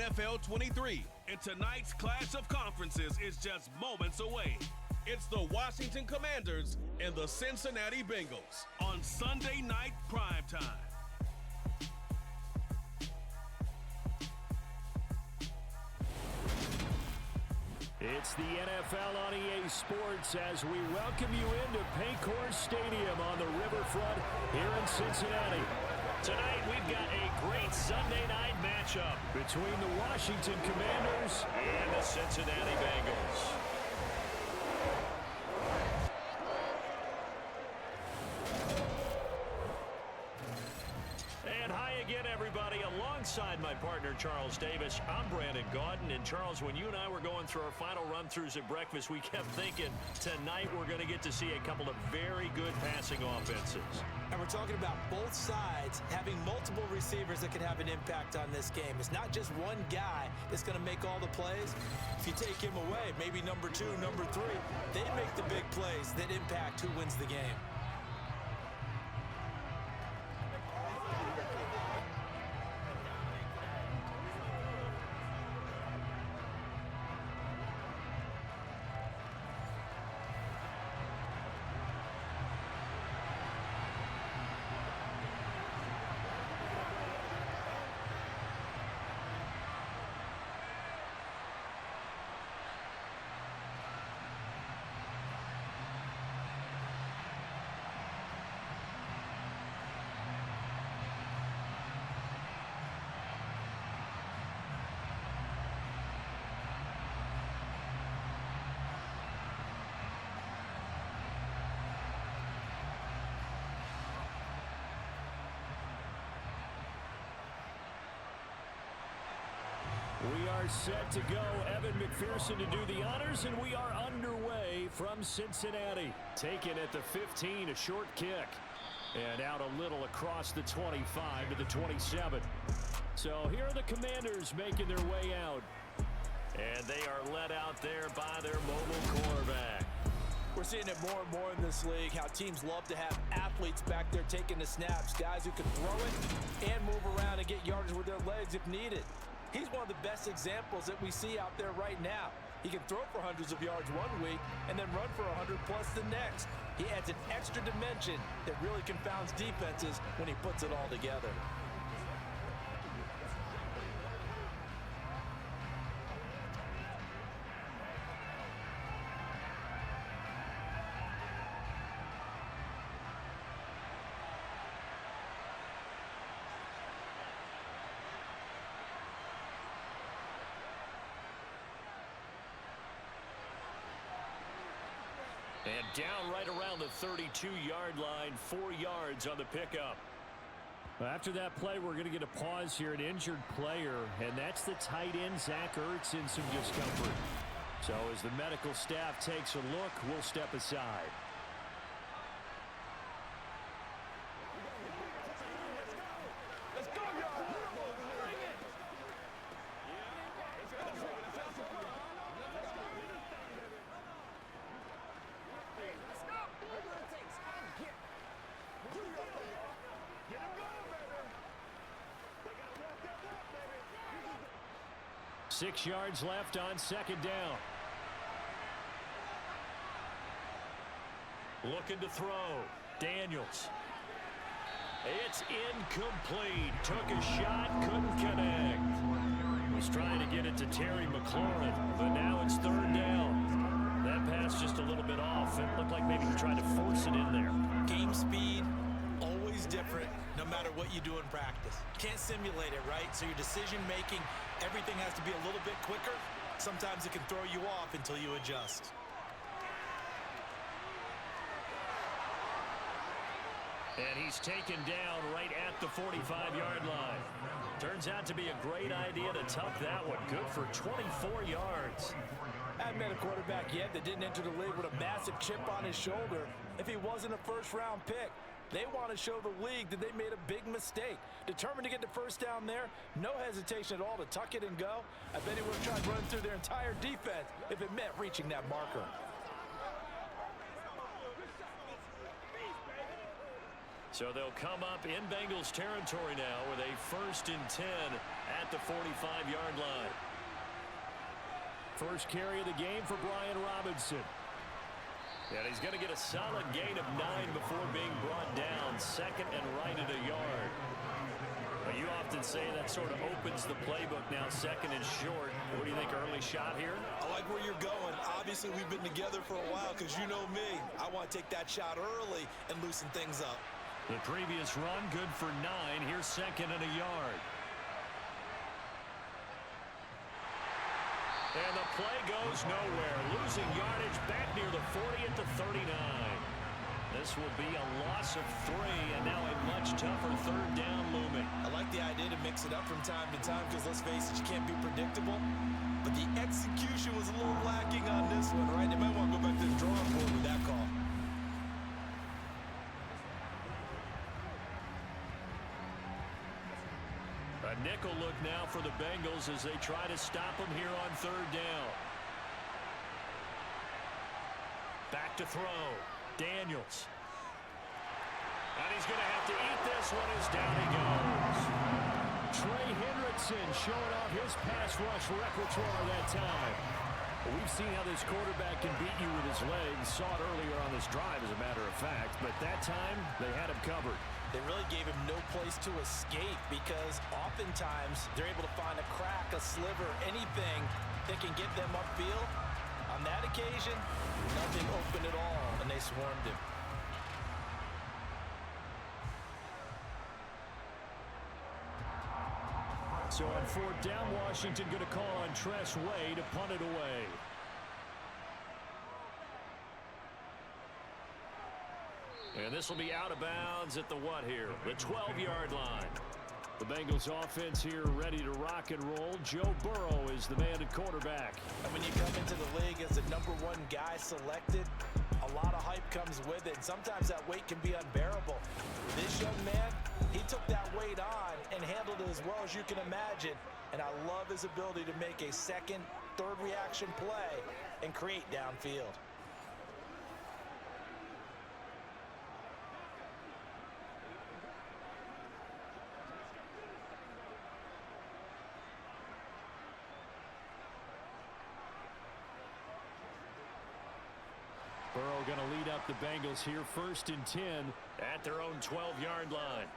NFL 23, and tonight's clash of conferences is just moments away. It's the Washington Commanders and the Cincinnati Bengals on Sunday Night Primetime. It's the NFL on EA Sports as we welcome you into Paycor Stadium on the riverfront here in Cincinnati. Tonight we've got a great Sunday night matchup between the Washington Commanders and the Cincinnati Bengals. And hi again, everybody. Alongside my partner, Charles Davis, I'm Brandon Gaudin. And Charles, when you and I were going through our final run-throughs at breakfast, we kept thinking tonight we're going to get to see a couple of very good passing offenses. And we're talking about both sides having multiple receivers that can have an impact on this game. It's not just one guy that's going to make all the plays. If you take him away, maybe number 2, number 3, they make the big plays that impact who wins the game. We are set to go. Evan McPherson to do the honors, and we are underway from Cincinnati. Taken at the 15, a short kick. And out a little across the 25 to the 27. So here are the Commanders making their way out. And they are led out there by their mobile quarterback. We're seeing it more and more in this league, how teams love to have athletes back there taking the snaps, guys who can throw it and move around and get yardage with their legs if needed. He's one of the best examples that we see out there right now. He can throw for hundreds of yards one week and then run for 100 plus the next. He adds an extra dimension that really confounds defenses when he puts it all together. And down right around the 32-yard line, 4 yards on the pickup. After that play, we're going to get a pause here, an injured player, and that's the tight end, Zach Ertz, in some discomfort. So as the medical staff takes a look, we'll step aside. Six yards left on second down. Looking to throw. Daniels. It's incomplete. Took a shot, couldn't connect. Was trying to get it to Terry McLaurin, but now it's third down. That pass just a little bit off. It looked like maybe he tried to force it in there. Game speed, always different, no matter what you do in practice. Can't simulate it, right? So your decision-making, everything has to be a little bit quicker. Sometimes it can throw you off until you adjust. And he's taken down right at the 45-yard line. Turns out to be a great idea to tuck that one. Good for 24 yards. I haven't met a quarterback yet that didn't enter the league with a massive chip on his shoulder if he wasn't a first-round pick. They want to show the league that they made a big mistake. Determined to get the first down there, no hesitation at all to tuck it and go. I bet he would have tried running through their entire defense if it meant reaching that marker. So they'll come up in Bengals territory now with a 1st and 10 at the 45-yard line. First carry of the game for Brian Robinson. And he's going to get a solid gain of 9 before being brought down. 2nd and right at a yard. Well, you often say that sort of opens the playbook now, 2nd and short. What do you think, early shot here? I like where you're going. Obviously, we've been together for a while because you know me. I want to take that shot early and loosen things up. The previous run, good for 9. Here's 2nd and a yard. And the play goes nowhere. Losing yardage back near the 40 at the 39. This will be a loss of 3, and now a much tougher 3rd down looming. I like the idea to mix it up from time to time because, let's face it, you can't be predictable. But the execution was a little lacking on this one, right? They might want to go back to the drawing board with that call. A nickel look now for the Bengals as they try to stop them here on 3rd down. Back to throw. Daniels. And he's going to have to eat this one as down he goes. Trey Hendrickson showing off his pass rush repertoire that time. We've seen how this quarterback can beat you with his legs. Saw it earlier on this drive, as a matter of fact. But that time, they had him covered. They really gave him no place to escape because oftentimes they're able to find a crack, a sliver, anything that can get them upfield. On that occasion, nothing open at all, and they swarmed him. So on 4th down, Washington going to call on Tress Way to punt it away. And this will be out of bounds at the what here? The 12-yard line. The Bengals offense here ready to rock and roll. Joe Burrow is the man at quarterback. And when you come into the league as the #1 guy selected, a lot of hype comes with it. Sometimes that weight can be unbearable. This young man, he took that weight on and handled it as well as you can imagine. And I love his ability to make a 2nd, 3rd reaction play and create downfield. Burrow going to lead up the Bengals here, 1st and 10 at their own 12-yard line.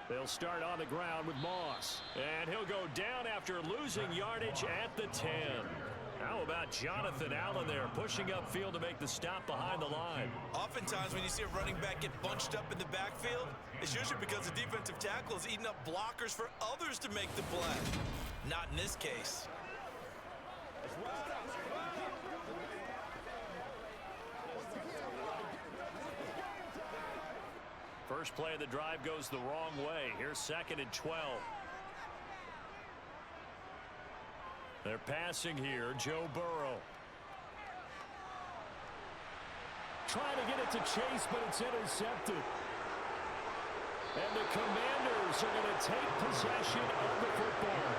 They'll start on the ground with Moss. And he'll go down after losing yardage at the 10. How about Jonathan Allen there, pushing upfield to make the stop behind the line? Oftentimes when you see a running back get bunched up in the backfield, it's usually because the defensive tackle is eating up blockers for others to make the play. Not in this case. First play of the drive goes the wrong way. Here's 2nd and 12. They're passing here. Joe Burrow. Trying to get it to Chase, but it's intercepted. And the Commanders are going to take possession of the football.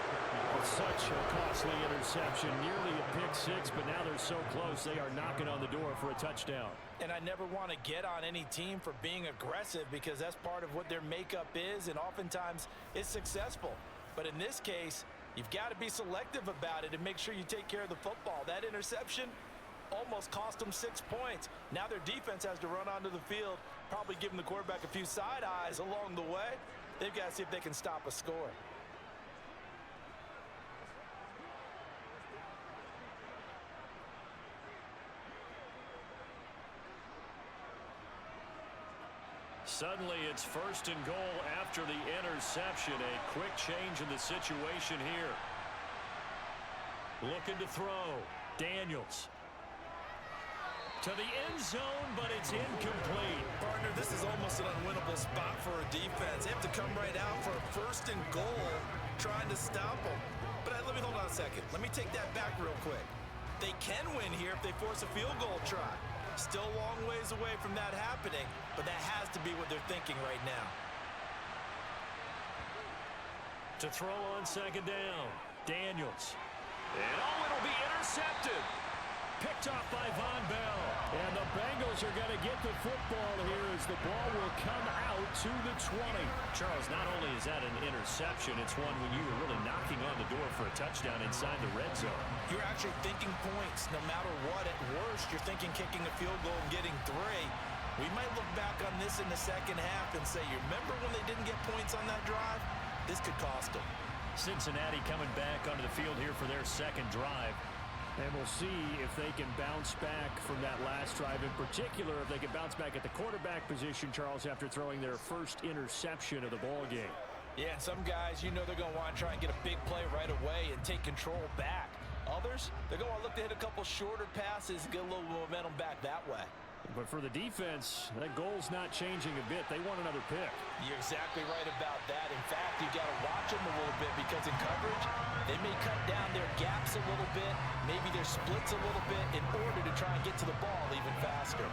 Such a costly interception, nearly a pick-6, but now they're so close they are knocking on the door for a touchdown. And I never want to get on any team for being aggressive because that's part of what their makeup is, and oftentimes it's successful. But in this case, you've got to be selective about it and make sure you take care of the football. That interception almost cost them 6 points. Now their defense has to run onto the field, probably giving the quarterback a few side eyes along the way. They've got to see if they can stop a score. Suddenly it's 1st and goal after the interception. A quick change in the situation here. Looking to throw. Daniels. To the end zone, but it's incomplete. Partner, this is almost an unwinnable spot for a defense. They have to come right out for a 1st and goal, trying to stop them. But let me hold on a second. Let me take that back real quick. They can win here if they force a field goal try. Still a long ways away from that happening, but that has to be what they're thinking right now. To throw on 2nd down. Daniels. And it'll be intercepted. Picked off by Von Bell. And the Bengals Bengals are going to get the football here as the ball will come out to the 20. Charles, not only is that an interception, it's one when you were really knocking on the door for a touchdown inside the red zone. You're actually thinking points no matter what. At worst, you're thinking kicking a field goal and getting 3. We might look back on this in the second half and say, you remember when they didn't get points on that drive? This could cost them. Cincinnati coming back onto the field here for their second drive. And we'll see if they can bounce back from that last drive. In particular, if they can bounce back at the quarterback position, Charles, after throwing their first interception of the ball game. Yeah, and some guys, you know they're going to want to try and get a big play right away and take control back. Others, they're going to look to hit a couple shorter passes and get a little momentum back that way. But for the defense, that goal's not changing a bit. They want another pick. You're exactly right about that. In fact, you got to watch them a little bit because in coverage, they may cut down their gaps a little bit, maybe their splits a little bit in order to try and get to the ball even faster.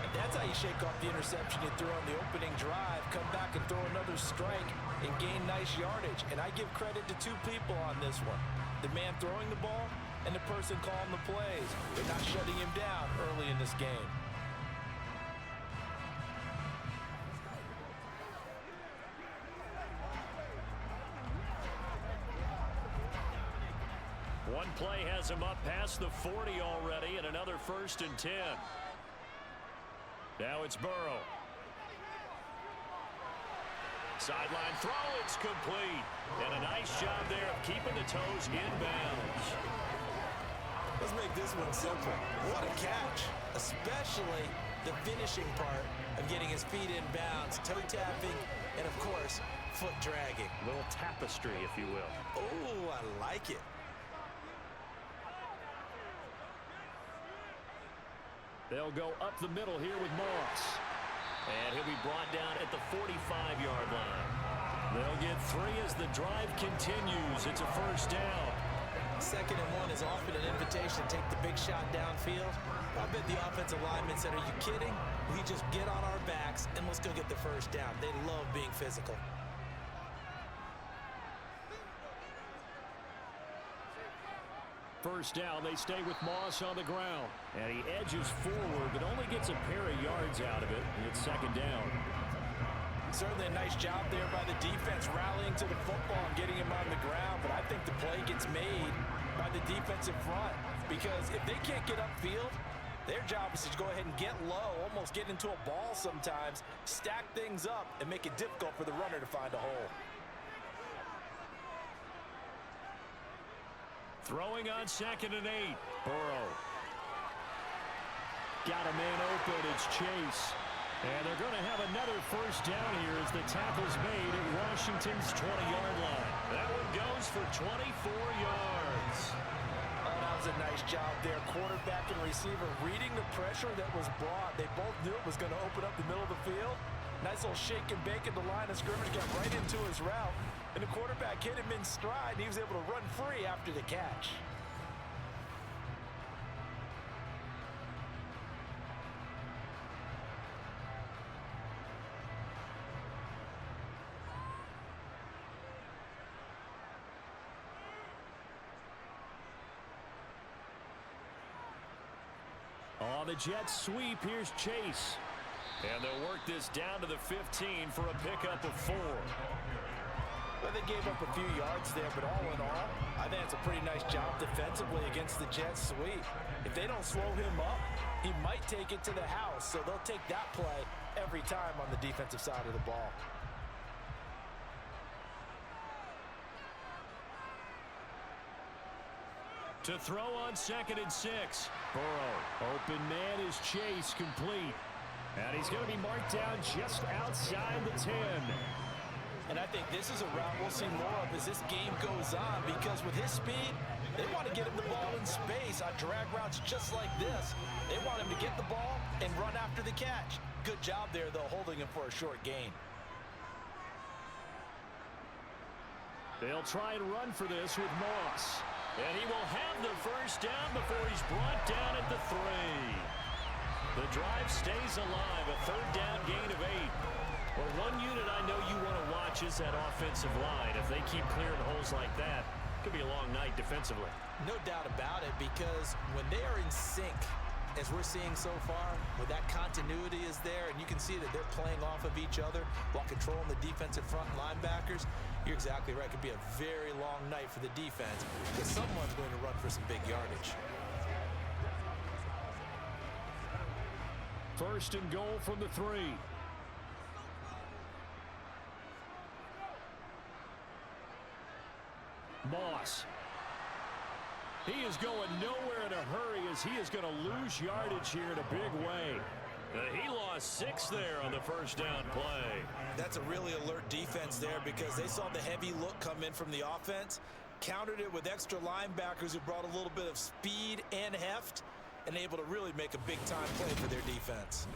And that's how you shake off the interception you threw on the opening drive, come back and throw another strike and gain nice yardage. And I give credit to 2 people on this one. The man throwing the ball and the person calling the plays. They're not shutting him down early in this game. One play has him up past the 40 already, and another 1st and 10. Now it's Burrow. Sideline throw, it's complete. And a nice job there of keeping the toes in bounds. Let's make this one simple. What a catch, especially the finishing part of getting his feet in bounds, toe tapping, and of course, foot dragging. A little tapestry, if you will. Oh, I like it. They'll go up the middle here with Moss. And he'll be brought down at the 45-yard line. They'll get 3 as the drive continues. It's a 1st down. 2nd and 1 is often an invitation to take the big shot downfield. I bet the offensive linemen said, are you kidding? We just get on our backs and let's go get the 1st down. They love being physical. First down, they stay with Moss on the ground. And he edges forward, but only gets a pair of yards out of it. And it's 2nd down. Certainly a nice job there by the defense, rallying to the football and getting him on the ground. But I think the play gets made by the defensive front. Because if they can't get upfield, their job is to go ahead and get low, almost get into a ball sometimes, stack things up, and make it difficult for the runner to find a hole. Throwing on 2nd and 8. Burrow. Got a man open. It's Chase. And they're going to have another 1st down here as the tackle's made at Washington's 20-yard line. That one goes for 24 yards. Oh, that was a nice job there. Quarterback and receiver reading the pressure that was brought. They both knew it was going to open up the middle of the field. Nice little shake and bake at the line of scrimmage. Got right into his route. And the quarterback hit him in stride, and he was able to run free after the catch. On the Jets sweep, here's Chase. And they'll work this down to the 15 for a pickup of 4. Well, they gave up a few yards there, but all in all, I think it's a pretty nice job defensively against the Jets sweep. If they don't slow him up, he might take it to the house, so they'll take that play every time on the defensive side of the ball. To throw on 2nd and 6. Burrow, open man is Chase, complete. And he's going to be marked down just outside the 10. And I think this is a route we'll see more of as this game goes on, because with his speed, they want to get him the ball in space on drag routes just like this. They want him to get the ball and run after the catch. Good job there, though, holding him for a short gain. They'll try and run for this with Moss. And he will have the 1st down before he's brought down at the 3. The drive stays alive, a 3rd down gain of 8. Well, one unit I know you want to watch is that offensive line. If they keep clearing holes like that, it could be a long night defensively. No doubt about it, because when they are in sync, as we're seeing so far, where that continuity is there, and you can see that they're playing off of each other while controlling the defensive front linebackers, you're exactly right. It could be a very long night for the defense, because someone's going to run for some big yardage. First and goal from the 3. Moss. He is going nowhere in a hurry as he is going to lose yardage here in a big way. He lost 6 there on the first down play. That's a really alert defense there because they saw the heavy look come in from the offense, countered it with extra linebackers who brought a little bit of speed and heft, and able to really make a big-time play for their defense.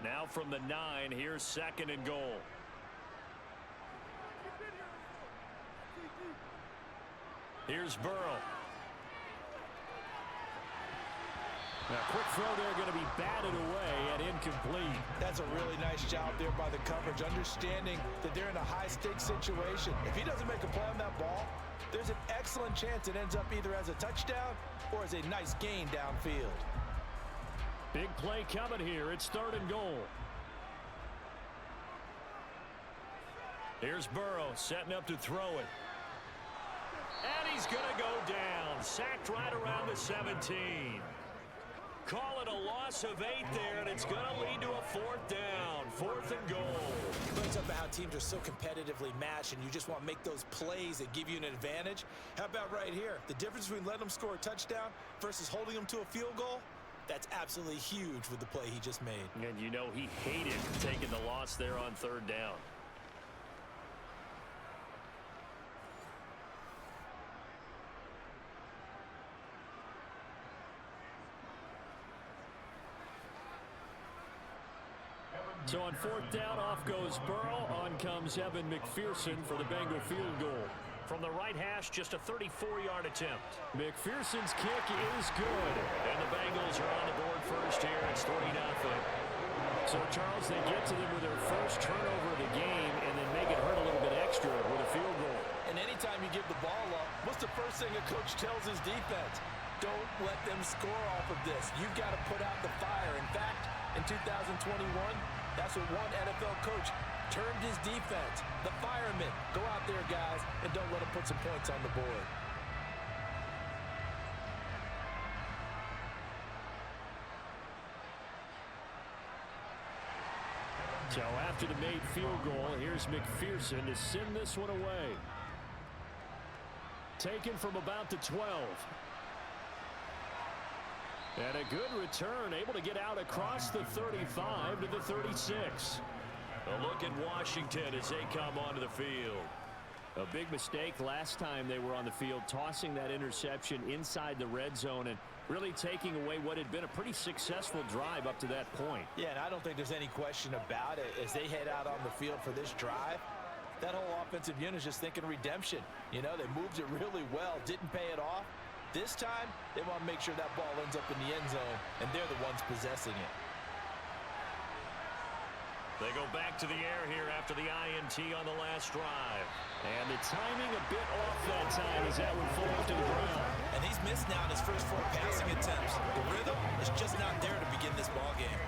Now from the 9, here's second and goal. Here's Burrow. Now, quick throw there, going to be batted away and incomplete. That's a really nice job there by the coverage, understanding that they're in a high-stakes situation. If he doesn't make a play on that ball, there's an excellent chance it ends up either as a touchdown or as a nice gain downfield. Big play coming here. It's third and goal. Here's Burrow setting up to throw it. And he's going to go down. Sacked right around the 17. Call it a loss of 8 there, and it's going to lead to a fourth down. Fourth and goal. Brings up about how teams are so competitively matched, and you just want to make those plays that give you an advantage. How about right here? The difference between letting them score a touchdown versus holding them to a field goal? That's absolutely huge with the play he just made. And you know he hated taking the loss there on third down. So on fourth down, off goes Burrow. On comes Evan McPherson for the Bengal field goal. From the right hash, just a 34-yard attempt. McPherson's kick is good. And the Bengals are on the board first here. It's 3-0. So, Charles, they get to them with their first turnover of the game and then make it hurt a little bit extra with a field goal. And anytime you give the ball up, what's the first thing a coach tells his defense? Don't let them score off of this. You've got to put out the fire. In fact, in 2021, that's what one NFL coach termed his defense. The firemen. Go out there, guys, and don't let them put some points on the board. So after the made field goal, here's McPherson to send this one away. Taken from about the 12. And a good return, able to get out across the 35 to the 36. A look at Washington as they come onto the field. A big mistake last time they were on the field, tossing that interception inside the red zone and really taking away what had been a pretty successful drive up to that point. Yeah, and I don't think there's any question about it. As they head out on the field for this drive, that whole offensive unit is just thinking redemption. You know, they moved it really well, didn't pay it off. This time, they want to make sure that ball ends up in the end zone, and they're the ones possessing it. They go back to the air here after the INT on the last drive. And the timing a bit off that time as that one falls to the ground. And he's missed now in his first 4 passing attempts. The rhythm is just not there to begin this ball game.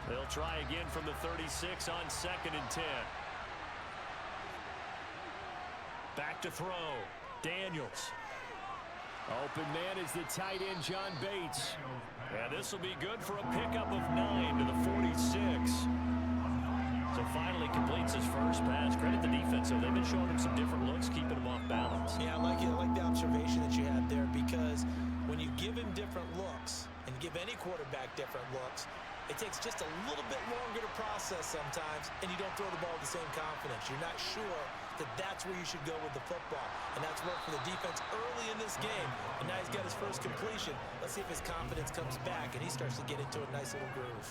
They'll try again from the 36 on 2nd and 10. Back to throw. Daniels. Open man is the tight end, John Bates. And this will be good for a pickup of 9 to the 46. So finally completes his first pass. Credit the defense, though. They've been showing him some different looks, keeping him off balance. Yeah, I like it. I like the observation that you had there, because when you give him different looks and give any quarterback different looks, it takes just a little bit longer to process sometimes, and you don't throw the ball with the same confidence. You're not sure that that's where you should go with the football, and that's worked for the defense early in this game, and now he's got his first completion. Let's see if his confidence comes back, and he starts to get into a nice little groove.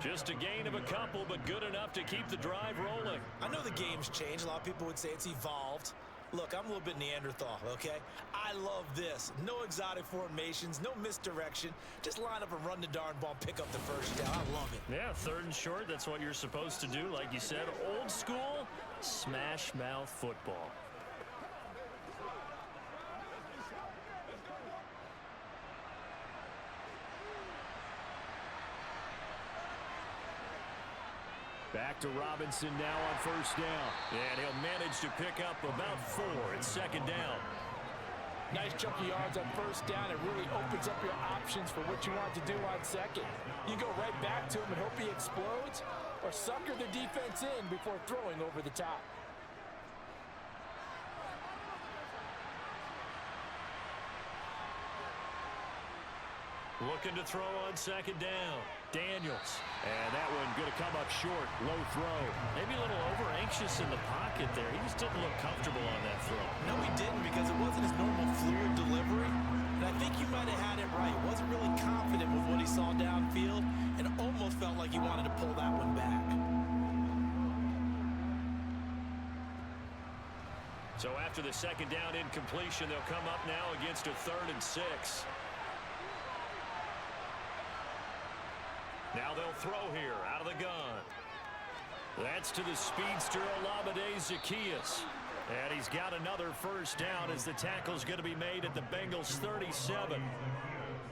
Just a gain of a couple, but good enough to keep the drive rolling. I know the game's changed. A lot of people would say it's evolved. Look, I'm a little bit Neanderthal, okay? I love this. No exotic formations, no misdirection. Just line up and run the darn ball and pick up the first down. I love it. Yeah, 3rd and short, that's what you're supposed to do. Like you said, old school, smash mouth football. Back to Robinson now on 1st down. And he'll manage to pick up about 4. It's 2nd down. Nice chunk of yards on 1st down. It really opens up your options for what you want to do on 2nd. You go right back to him and hope he explodes, or sucker the defense in before throwing over the top. Looking to throw on 2nd down. Daniels. And that one going to come up short. Low throw. Maybe a little over-anxious in the pocket there. He just didn't look comfortable on that throw. No, he didn't, because it wasn't his normal fluid delivery. And I think you might have had it right. Wasn't really confident with what he saw downfield, and almost felt like he wanted to pull that one back. So after the 2nd down incompletion, they'll come up now against a 3rd and 6. Now they'll throw here out of the gun. That's to the speedster Olamide Zaccheaus. And he's got another 1st down as the tackle's going to be made at the Bengals 37.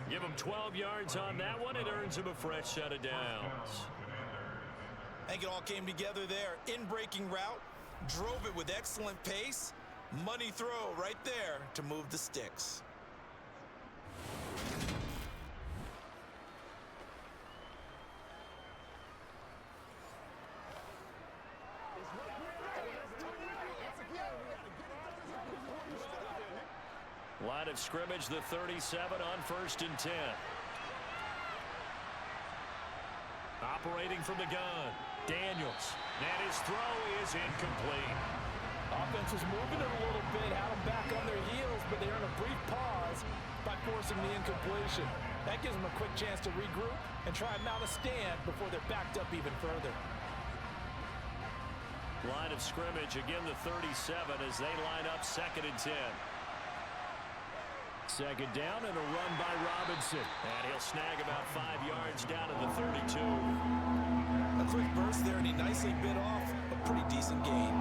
Give him 12 yards on that one. It earns him a fresh set of downs. I think it all came together there. In-breaking route, drove it with excellent pace. Money throw right there to move the sticks. Line of scrimmage, the 37 on 1st and 10. Operating from the gun, Daniels. And his throw is incomplete. Offense was moving it a little bit, had them back on their heels, but they earned a brief pause by forcing the incompletion. That gives them a quick chance to regroup and try and mount a stand before they're backed up even further. Line of scrimmage, again the 37 as they line up 2nd and 10. 2nd down and a run by Robinson. And he'll snag about 5 yards down to the 32. A quick burst there, and he nicely bit off a pretty decent gain.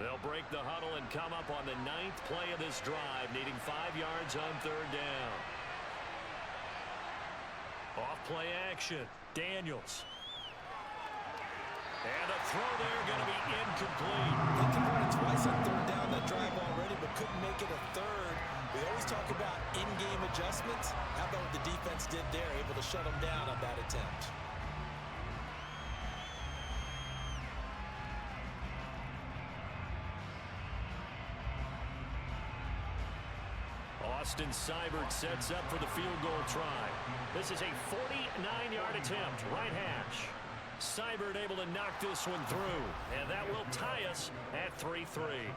They'll break the huddle and come up on the 9th play of this drive, needing 5 yards on 3rd down. Off play action, Daniels. And a throw there going to be incomplete. They converted twice on 3rd down that drive already, but couldn't make it a 3rd. We always talk about in-game adjustments. How about what the defense did there, able to shut them down on that attempt. Austin Seibert sets up for the field goal try. This is a 49-yard attempt, right hash. Seibert able to knock this one through, and that will tie us at 3-3.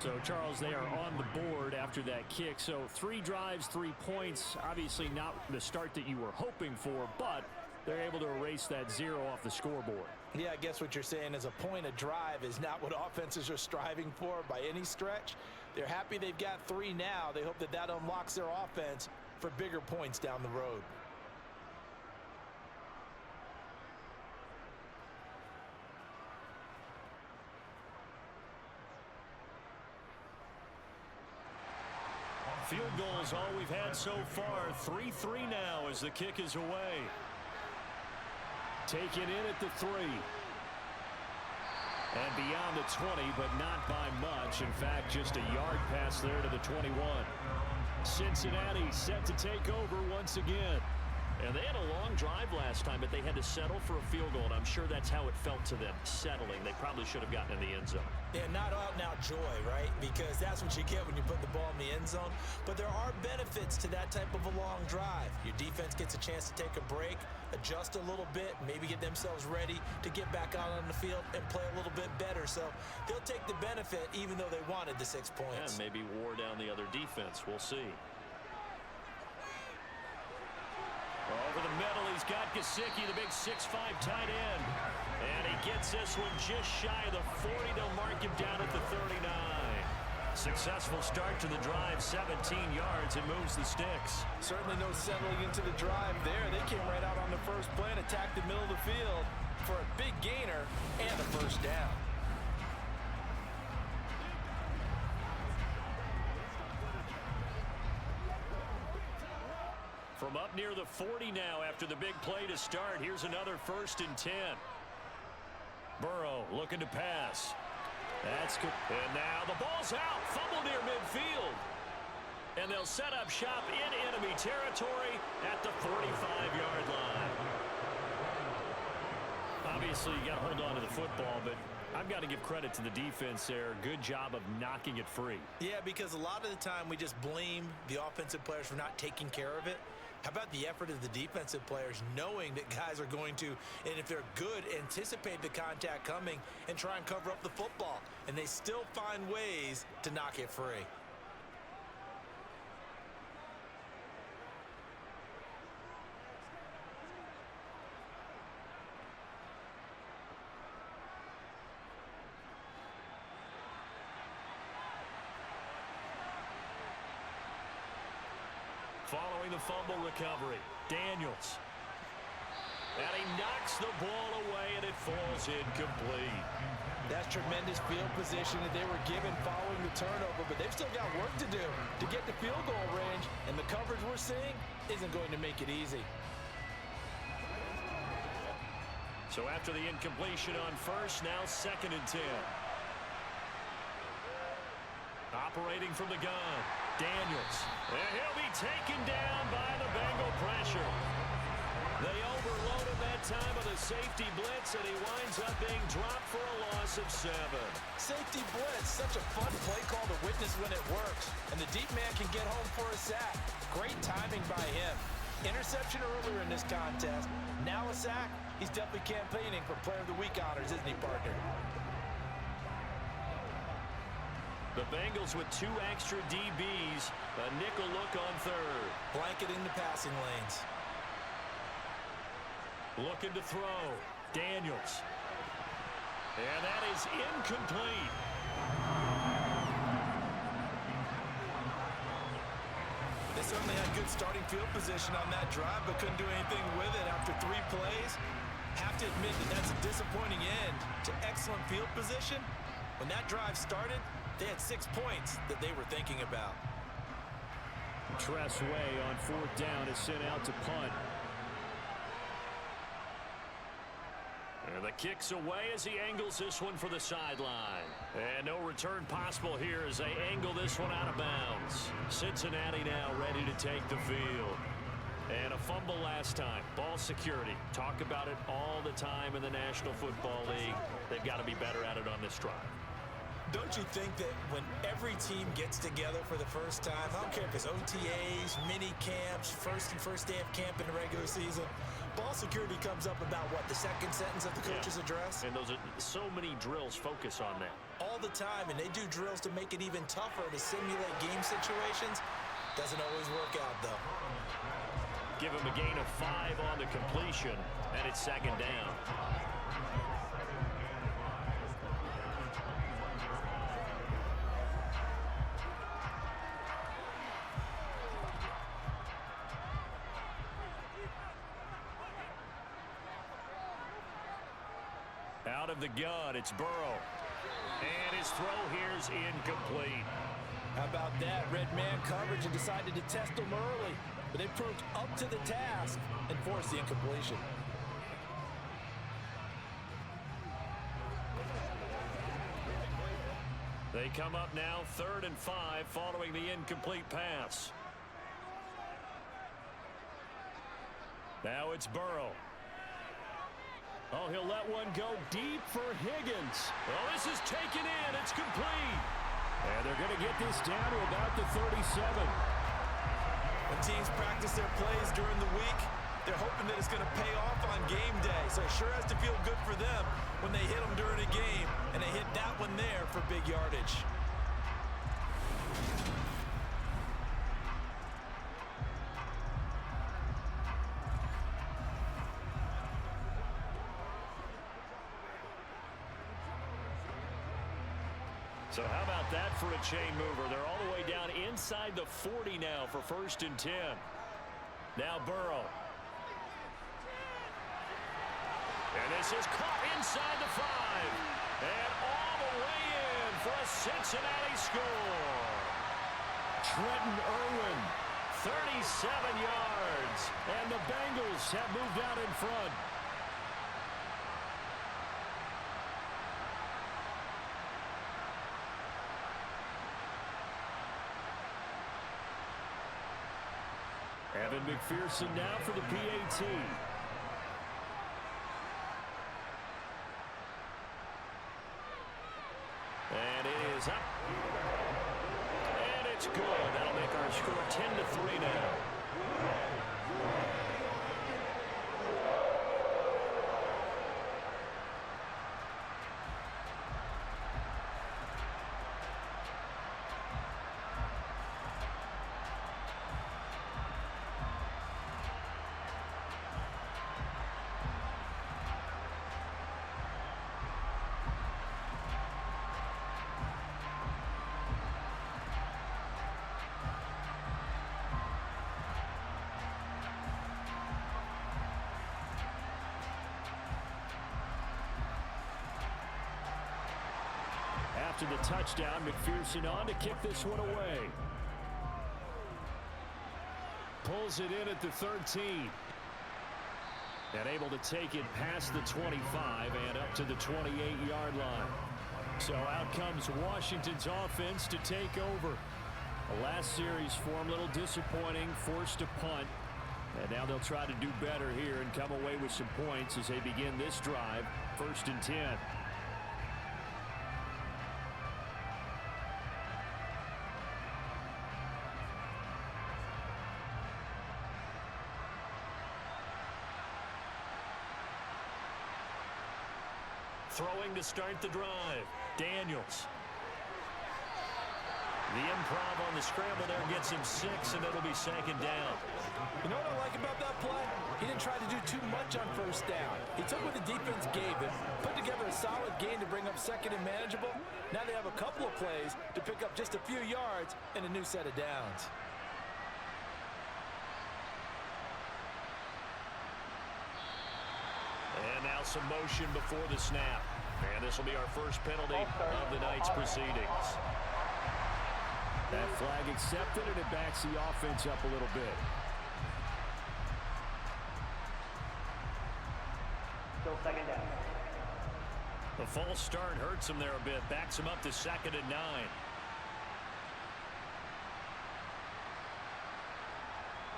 So, Charles, they are on the board after that kick. So 3 drives, 3 points. Obviously not the start that you were hoping for, but they're able to erase that 0 off the scoreboard. Yeah, I guess what you're saying is a point a drive is not what offenses are striving for by any stretch. They're happy they've got 3 now. They hope that that unlocks their offense for bigger points down the road. Field goals all we've had so far. 3-3 now as the kick is away. Taken in at the 3. And beyond the 20, but not by much. In fact, just a yard pass there to the 21. Cincinnati set to take over once again. And they had a long drive last time, but they had to settle for a field goal, and I'm sure that's how it felt to them, settling. They probably should have gotten in the end zone. Yeah, not out-and-out joy, right? Because that's what you get when you put the ball in the end zone. But there are benefits to that type of a long drive. Your defense gets a chance to take a break, adjust a little bit, maybe get themselves ready to get back out on the field and play a little bit better. So they'll take the benefit even though they wanted the 6 points. And maybe wore down the other defense. We'll see. Over the middle, he's got Gesicki, the big 6'5" tight end. And he gets this one just shy of the 40. They'll mark him down at the 39. Successful start to the drive, 17 yards, and moves the sticks. Certainly no settling into the drive there. They came right out on the first play and attacked the middle of the field for a big gainer and a first down. From up near the 40 now after the big play to start. Here's another 1st and 10. Burrow looking to pass. That's good. And now the ball's out. Fumble near midfield. And they'll set up shop in enemy territory at the 45-yard line. Obviously, you got to hold on to the football, but I've got to give credit to the defense there. Good job of knocking it free. Yeah, because a lot of the time we just blame the offensive players for not taking care of it. How about the effort of the defensive players knowing that guys are going to, and if they're good, anticipate the contact coming and try and cover up the football. And they still find ways to knock it free. Following the fumble recovery, Daniels. And he knocks the ball away, and it falls incomplete. That's tremendous field position that they were given following the turnover, but they've still got work to do to get the field goal range, and the coverage we're seeing isn't going to make it easy. So after the incompletion on first, now 2nd and 10. Operating from the gun, Daniels. And he'll be taken down by the Bengal pressure. They overload him that time with a safety blitz, and he winds up being dropped for a loss of 7. Safety blitz, such a fun play call to witness when it works. And the deep man can get home for a sack. Great timing by him. Interception earlier in this contest. Now a sack. He's definitely campaigning for Player of the Week honors, isn't he, partner? The Bengals with 2 extra DBs. A nickel look on third. Blanketing the passing lanes. Looking to throw. Daniels. And that is incomplete. They certainly had good starting field position on that drive, but couldn't do anything with it after 3 plays. Have to admit that that's a disappointing end to excellent field position. When that drive started, they had 6 points that they were thinking about. Tressway on 4th down is sent out to punt. And the kick's away as he angles this one for the sideline. And no return possible here as they angle this one out of bounds. Cincinnati now ready to take the field. And a fumble last time. Ball security. Talk about it all the time in the National Football League. They've got to be better at it on this drive. Don't you think that when every team gets together for the first time, I don't care if it's OTAs, mini camps, first day of camp in the regular season, ball security comes up about, what, the second sentence of the coach's address? And those are so many drills focus on that. All the time, and they do drills to make it even tougher to simulate game situations. Doesn't always work out, though. Give him a gain of 5 on the completion, and it's 2nd down. Out of the gun, it's Burrow. And his throw here is incomplete. How about that? Red man coverage and decided to test them early. But they proved up to the task and forced the incompletion. They come up now 3rd and 5 following the incomplete pass. Now it's Burrow. Oh, he'll let one go deep for Higgins. Oh, this is taken in. It's complete. And they're going to get this down to about the 37. When teams practice their plays during the week, they're hoping that it's going to pay off on game day. So it sure has to feel good for them when they hit them during a game, and they hit that one there for big yardage. So how about that for a chain mover? They're all the way down inside the 40 now for 1st and 10. Now Burrow. And this is caught inside the 5. And all the way in for a Cincinnati score. Trenton Irwin, 37 yards. And the Bengals have moved out in front. Evan McPherson now for the PAT. And it is up. And it's good. That'll make our score 10-3 now. After the touchdown, McPherson on to kick this one away. Pulls it in at the 13. And able to take it past the 25 and up to the 28-yard line. So out comes Washington's offense to take over. The last series for them, a little disappointing, forced a punt. And now they'll try to do better here and come away with some points as they begin this drive, 1st and 10. Throwing to start the drive. Daniels. The improv on the scramble there gets him 6, and it'll be 2nd down. You know what I like about that play? He didn't try to do too much on 1st down. He took what the defense gave him, put together a solid gain to bring up 2nd and manageable. Now they have a couple of plays to pick up just a few yards and a new set of downs. And now some motion before the snap. And this will be our first penalty of the night's proceedings. That flag accepted, and it backs the offense up a little bit. Still 2nd down. The false start hurts him there a bit. Backs him up to 2nd and 9.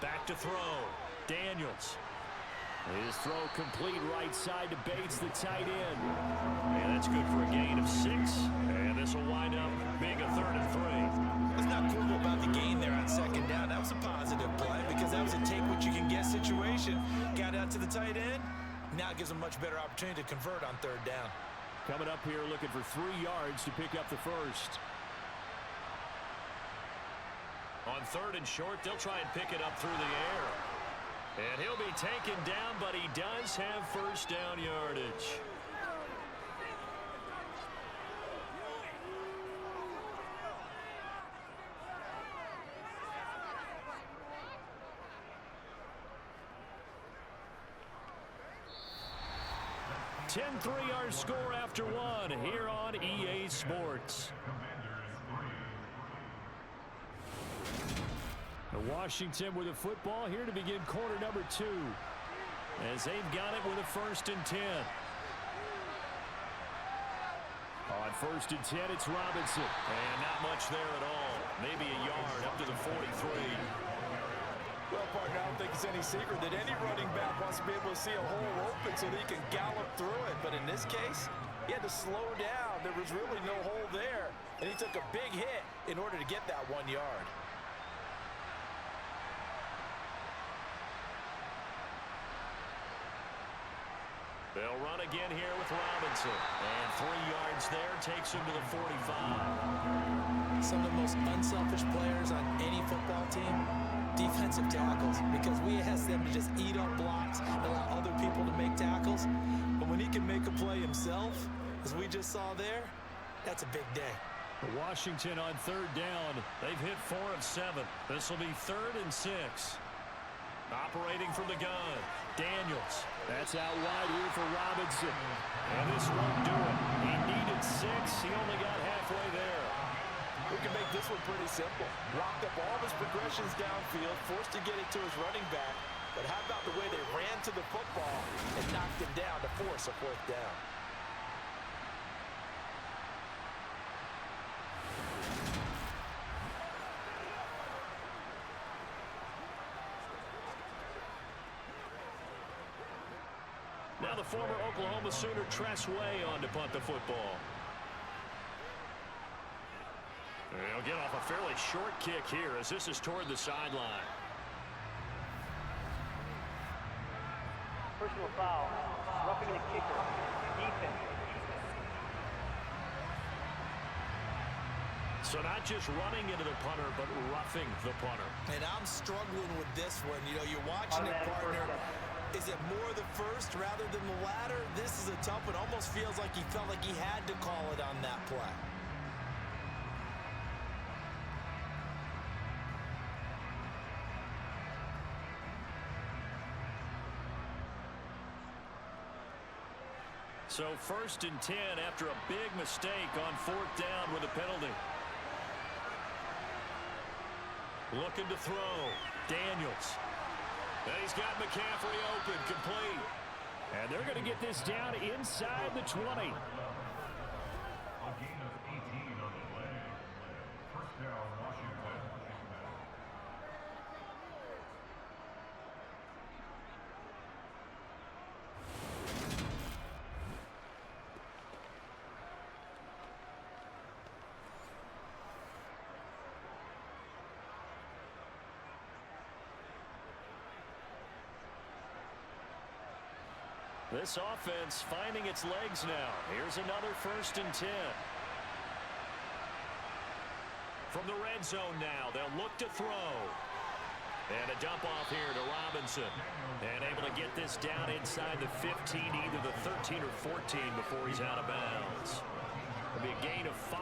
Back to throw. Daniels. His throw complete right side to Bates, the tight end. And that's good for a gain of 6. And this will wind up being a 3rd and 3. What's not cool about the gain there on 2nd down? That was a positive play because that was a take what you can get situation. Got out to the tight end. Now it gives him a much better opportunity to convert on 3rd down. Coming up here looking for 3 yards to pick up the first. On 3rd and short, they'll try and pick it up through the air. And he'll be taken down, but he does have 1st down yardage. Our score after 1 here on EA Sports. Washington with a football here to begin quarter number 2. As they've got it with a 1st and 10. On 1st and 10, it's Robinson. And not much there at all. Maybe a yard up to the 43. Well, partner, I don't think it's any secret that any running back wants to be able to see a hole open so that he can gallop through it. But in this case, he had to slow down. There was really no hole there. And he took a big hit in order to get that 1 yard. They'll run again here with Robinson. And 3 yards there takes him to the 45. Some of the most unselfish players on any football team, defensive tackles, because we ask them to just eat up blocks, allow other people to make tackles. But when he can make a play himself, as we just saw there, that's a big day. Washington on third down. They've hit 4 of 7. This will be 3rd and 6. Operating from the gun, Daniels. That's out wide here for Robinson. And this won't do it. He needed 6. He only got halfway there. We can make this one pretty simple. Blocked up all of his progressions downfield, forced to get it to his running back. But how about the way they ran to the football and knocked him down to force a 4th down? Now the former Oklahoma Sooner Tress Way on to punt the football. They'll get off a fairly short kick here as this is toward the sideline. Personal foul, roughing the kicker, defense. So not just running into the punter, but roughing the punter. And I'm struggling with this one. You know, you're watching it, partner. Is it more the first rather than the latter? This is a tough one. Almost feels like he felt like he had to call it on that play. So 1st and 10 after a big mistake on 4th down with a penalty. Looking to throw. Daniels. And he's got McCaffrey open, complete. And they're going to get this down inside the 20. A gain of 18 on the play. 1st down, Washington. This offense finding its legs now. Here's another 1st and 10. From the red zone now, they'll look to throw. And a dump off here to Robinson. And able to get this down inside the 15, either the 13 or 14 before he's out of bounds. It'll be a gain of 5,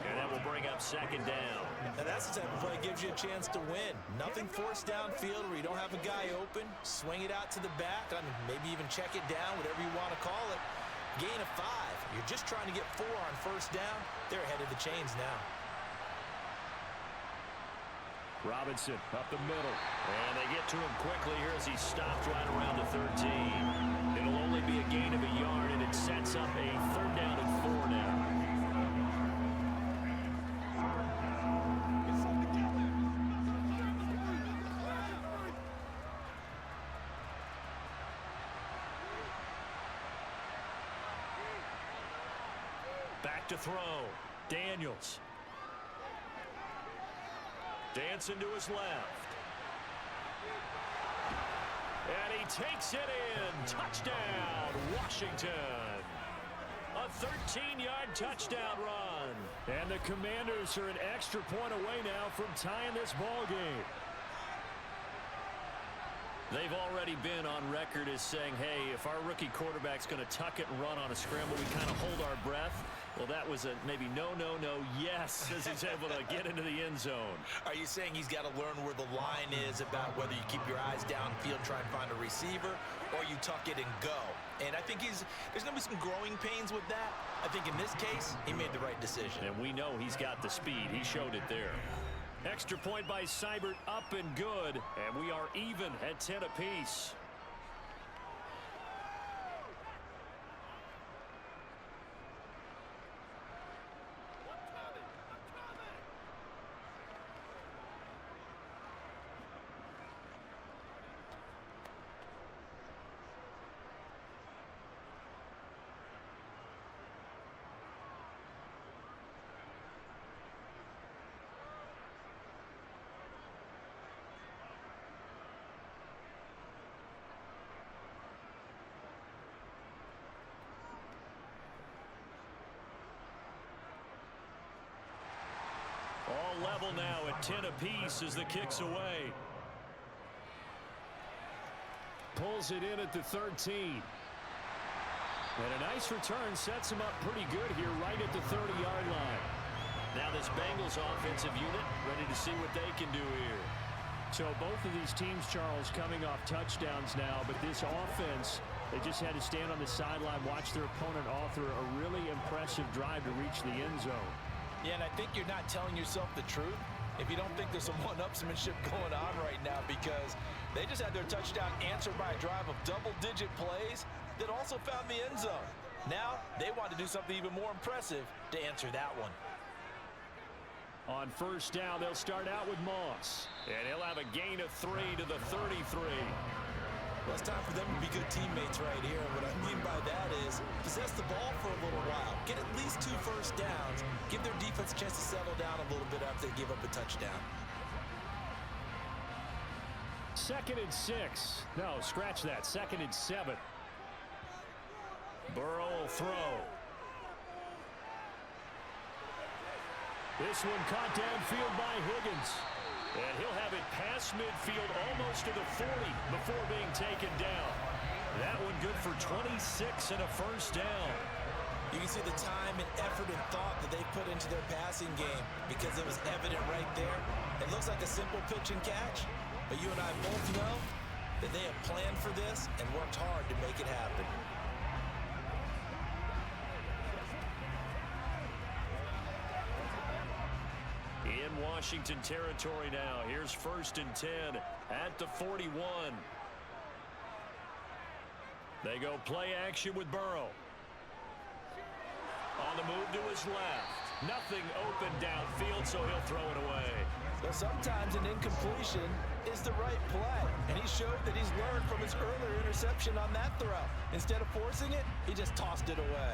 and that will bring up 2nd down. And that's the type of play that gives you a chance to win. Nothing forced downfield where you don't have a guy open. Swing it out to the back. I mean, maybe even check it down, whatever you want to call it. Gain of 5. You're just trying to get 4 on 1st down. They're ahead of the chains now. Robinson up the middle. And they get to him quickly here as he stopped right around the 13. It'll only be a gain of a yard, and it sets up a 3rd down and 4 now. Back to throw. Daniels. Dancing to his left. And he takes it in. Touchdown, Washington. A 13-yard touchdown run. And the Commanders are an extra point away now from tying this ball game. They've already been on record as saying, hey, if our rookie quarterback's going to tuck it and run on a scramble, we kind of hold our breath. Well, that was a maybe no, yes, as he's able to get into the end zone. Are you saying he's got to learn where the line is about whether you keep your eyes downfield, try and find a receiver, or you tuck it and go? And I think there's going to be some growing pains with that. I think in this case, he made the right decision. And we know he's got the speed. He showed it there. Extra point by Seibert, up and good. And we are even at 10 apiece. All level now at 10 apiece as the kick's away. Pulls it in at the 13. And a nice return sets him up pretty good here right at the 30-yard line. Now this Bengals offensive unit ready to see what they can do here. So both of these teams, Charles, coming off touchdowns now, but this offense, they just had to stand on the sideline, watch their opponent author a really impressive drive to reach the end zone. Yeah, and I think you're not telling yourself the truth if you don't think there's some one-upsmanship going on right now, because they just had their touchdown answered by a drive of double-digit plays that also found the end zone. Now they want to do something even more impressive to answer that one. On first down, they'll start out with Moss. And he'll have a gain of 3 to the 33. Well, it's time for them to be good teammates right here. What I mean by that is possess the ball for a little while. Get at least 2 first downs. Give their defense a chance to settle down a little bit after they give up a touchdown. 2nd and 6. No, scratch that. 2nd and 7. Burrow will throw. This one caught downfield by Higgins. And he'll have it past midfield almost to the 40 before being taken down. That one good for 26 and a first down. You can see the time and effort and thought that they put into their passing game because it was evident right there. It looks like a simple pitch and catch, but you and I both know that they have planned for this and worked hard to make it happen. In Washington territory now. Here's 1st and 10 at the 41. They go play action with Burrow. On the move to his left. Nothing open downfield, so he'll throw it away. Well, sometimes an incompletion is the right play, and he showed that he's learned from his earlier interception on that throw. Instead of forcing it, he just tossed it away.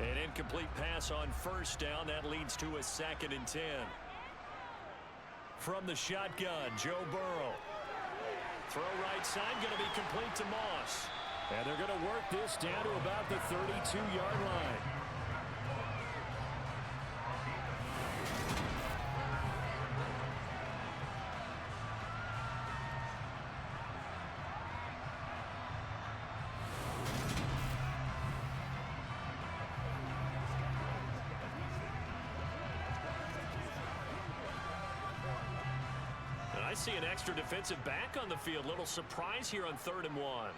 An incomplete pass on first down. That leads to a 2nd and 10. From the shotgun, Joe Burrow. Throw right side, going to be complete to Moss. And they're going to work this down to about the 32-yard line. I see an extra defensive back on the field. Little surprise here on 3rd and 1.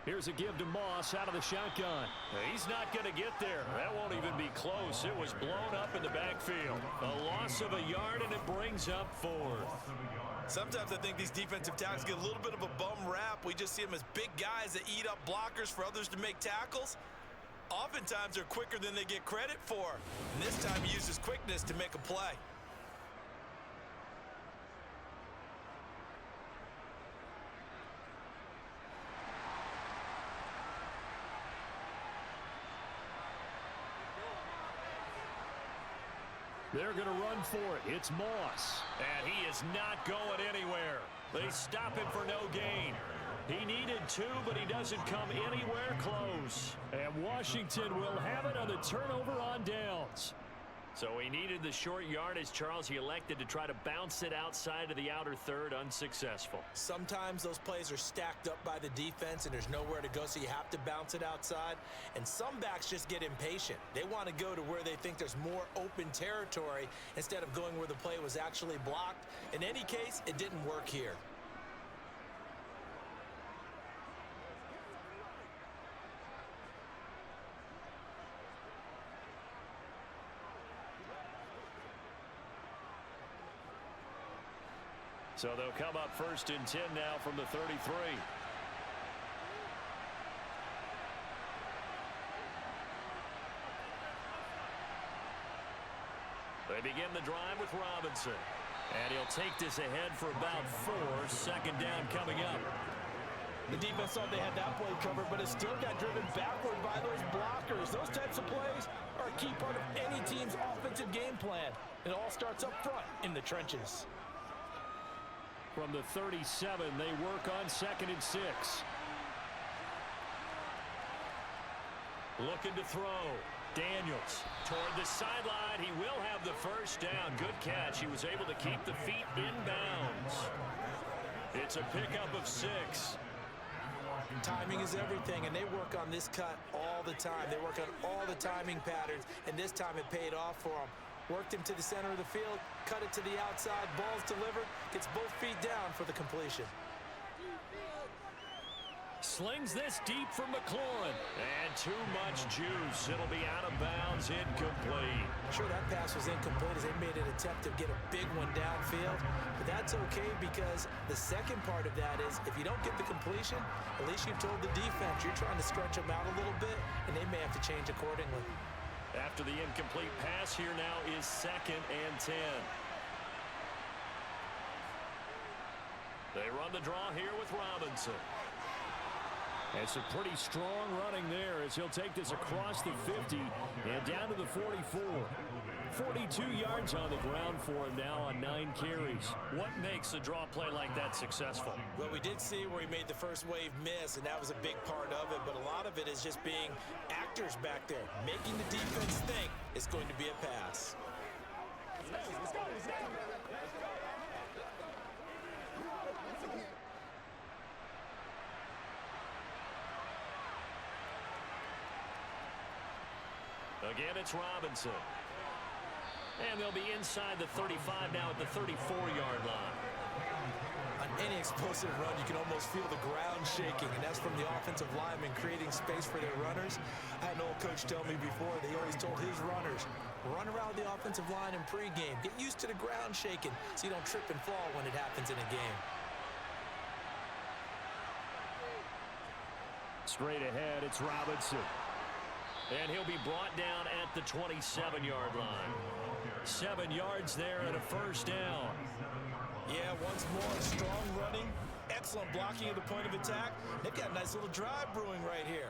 Here's a give to Moss out of the shotgun. He's not going to get there. That won't even be close. It was blown up in the backfield. A loss of a yard, and it brings up 4th. Sometimes I think these defensive tackles get a little bit of a bum rap. We just see them as big guys that eat up blockers for others to make tackles. Oftentimes, they're quicker than they get credit for. And this time, he uses quickness to make a play. They're going to run for it. It's Moss. And he is not going anywhere. They stop him for no gain. He needed 2, but he doesn't come anywhere close. And Washington will have it on the turnover on downs. So he needed the short yardage, Charles. He elected to try to bounce it outside of the outer third, unsuccessful. Sometimes those plays are stacked up by the defense and there's nowhere to go, so you have to bounce it outside. And some backs just get impatient. They want to go to where they think there's more open territory instead of going where the play was actually blocked. In any case, it didn't work here. So they'll come up 1st and 10 now from the 33. They begin the drive with Robinson. And he'll take this ahead for about 4. 2nd down coming up. The defense thought they had that play covered, but it still got driven backward by those blockers. Those types of plays are a key part of any team's offensive game plan. It all starts up front in the trenches. From the 37, they work on 2nd and 6. Looking to throw. Daniels toward the sideline. He will have the first down. Good catch. He was able to keep the feet in bounds. It's a pickup of 6. Timing is everything, and they work on this cut all the time. They work on all the timing patterns, and this time it paid off for them. Worked him to the center of the field, cut it to the outside, ball's delivered, gets both feet down for the completion. Slings this deep for McLaurin. And too much juice. It'll be out of bounds, incomplete. Sure, that pass was incomplete as they made an attempt to get a big one downfield. But that's okay because the second part of that is if you don't get the completion, at least you've told the defense you're trying to stretch them out a little bit, and they may have to change accordingly. After the incomplete pass, here now is 2nd and 10. They run the draw here with Robinson. And some pretty strong running there as he'll take this across the 50 and down to the 44. 42 yards on the ground for him now on 9 carries. What makes a draw play like that successful? Well, we did see where he made the first wave miss, and that was a big part of it, but a lot of it is just being actors back there, making the defense think it's going to be a pass. Let's go. Again, it's Robinson. And they'll be inside the 35 now at the 34-yard line. On any explosive run, you can almost feel the ground shaking, and that's from the offensive linemen creating space for their runners. I had an old coach tell me before, they always told his runners, run around the offensive line in pregame. Get used to the ground shaking so you don't trip and fall when it happens in a game. Straight ahead, it's Robinson. And he'll be brought down at the 27-yard line. 7 yards there and a first down. Yeah, once more, strong running, excellent blocking at the point of attack. They've got a nice little drive brewing right here.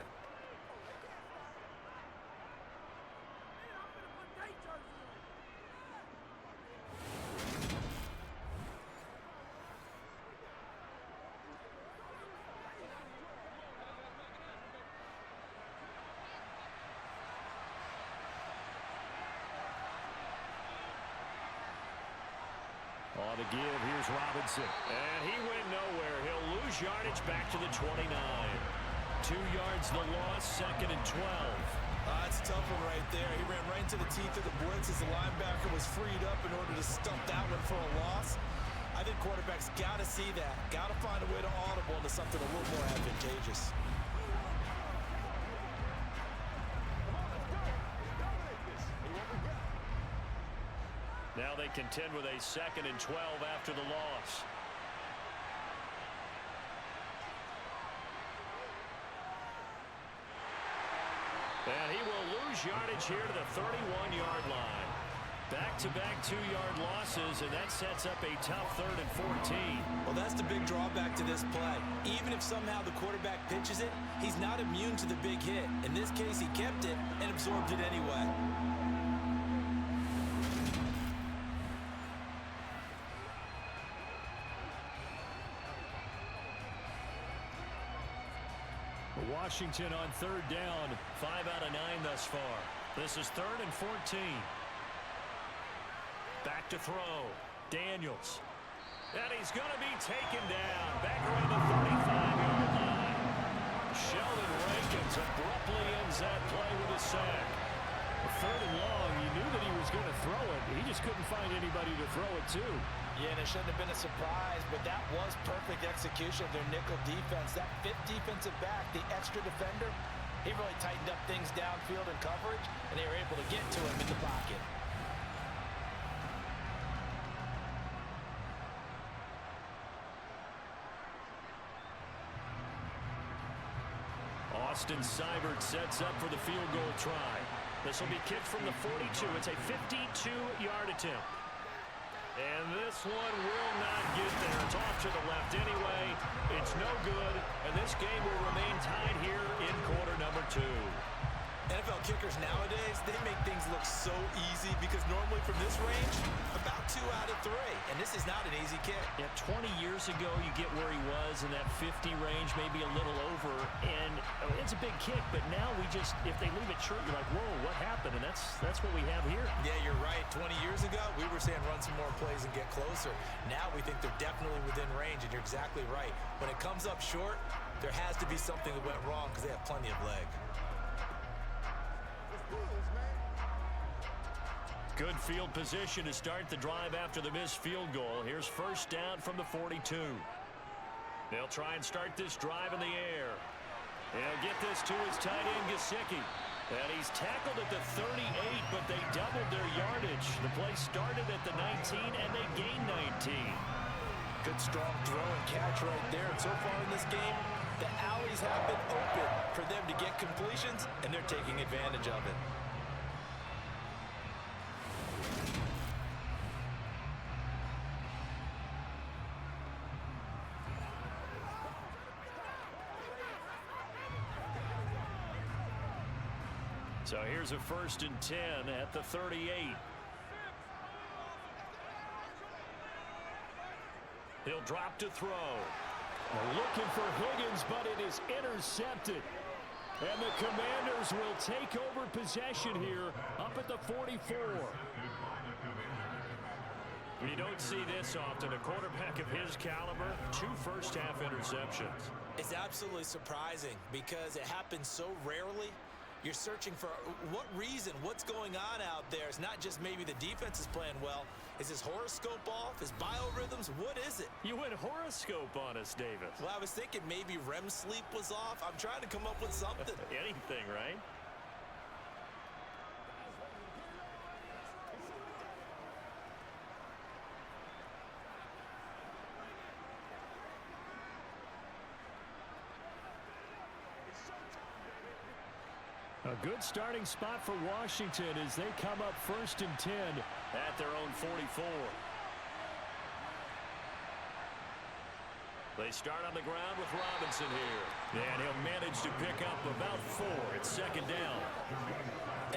On the give, here's Robinson. And he went nowhere. He'll lose yardage back to the 29. 2 yards the loss, 2nd and 12. That's a tough one right there. He ran right into the teeth of the blitz as the linebacker was freed up in order to stump that one for a loss. I think quarterbacks got to see that. Got to find a way to audible into something a little more advantageous. Now they contend with a 2nd and 12 after the loss. And he will lose yardage here to the 31-yard line. Back-to-back 2-yard losses, and that sets up a tough 3rd and 14. Well, that's the big drawback to this play. Even if somehow the quarterback pitches it, he's not immune to the big hit. In this case, he kept it and absorbed it anyway. Washington on 3rd down, 5 out of 9 thus far. This is 3rd and 14. Back to throw. Daniels. And he's going to be taken down. Back around the 35-yard line. Sheldon Rankins abruptly ends that play with a sack. 3rd and long, you knew that he was going to throw it. He just couldn't find anybody to throw it to. Yeah, and it shouldn't have been a surprise, but that was perfect execution of their nickel defense. That 5th defensive back, the extra defender, he really tightened up things downfield in coverage, and they were able to get to him in the pocket. Austin Seibert sets up for the field goal try. This will be kicked from the 42. It's a 52-yard attempt. And this one will not get there. It's off to the left anyway. It's no good. And this game will remain tied here in quarter number 2. NFL kickers nowadays, they make things look so easy because normally from this range, about 2 out of 3. And this is not an easy kick. Yeah, 20 years ago, you get where he was in that 50 range, maybe a little over. And it's a big kick, but now we just, if they leave it short, you're like, whoa, what happened? And that's what we have here. Yeah, you're right. 20 years ago, we were saying run some more plays and get closer. Now we think they're definitely within range, and you're exactly right. When it comes up short, There has to be something that went wrong because they have plenty of leg. Good field position to start the drive after the missed field goal. Here's first down from the 42. They'll try and start this drive in the air. He'll get this to his tight end, Gesicki. And he's tackled at the 38, but they doubled their yardage. The play started at the 19, and they gained 19. Good strong throw and catch right there. And so far in this game, the alleys have been open for them to get completions, and they're taking advantage of it. So here's a 1st and 10 at the 38. He'll drop to throw. They're looking for Higgins, but it is intercepted. And the Commanders will take over possession here up at the 44. You don't see this often. A quarterback of his caliber, 2 first-half interceptions. It's absolutely surprising because it happens so rarely. You're searching for what reason, what's going on out there. It's not just maybe the defense is playing well. Is his horoscope off? His biorhythms? What is it? You went horoscope on us, Davis. Well, I was thinking maybe REM sleep was off. I'm trying to come up with something. Anything, right? A good starting spot for Washington as they come up 1st and 10 at their own 44. They start on the ground with Robinson here. And he'll manage to pick up about 4. It's 2nd down.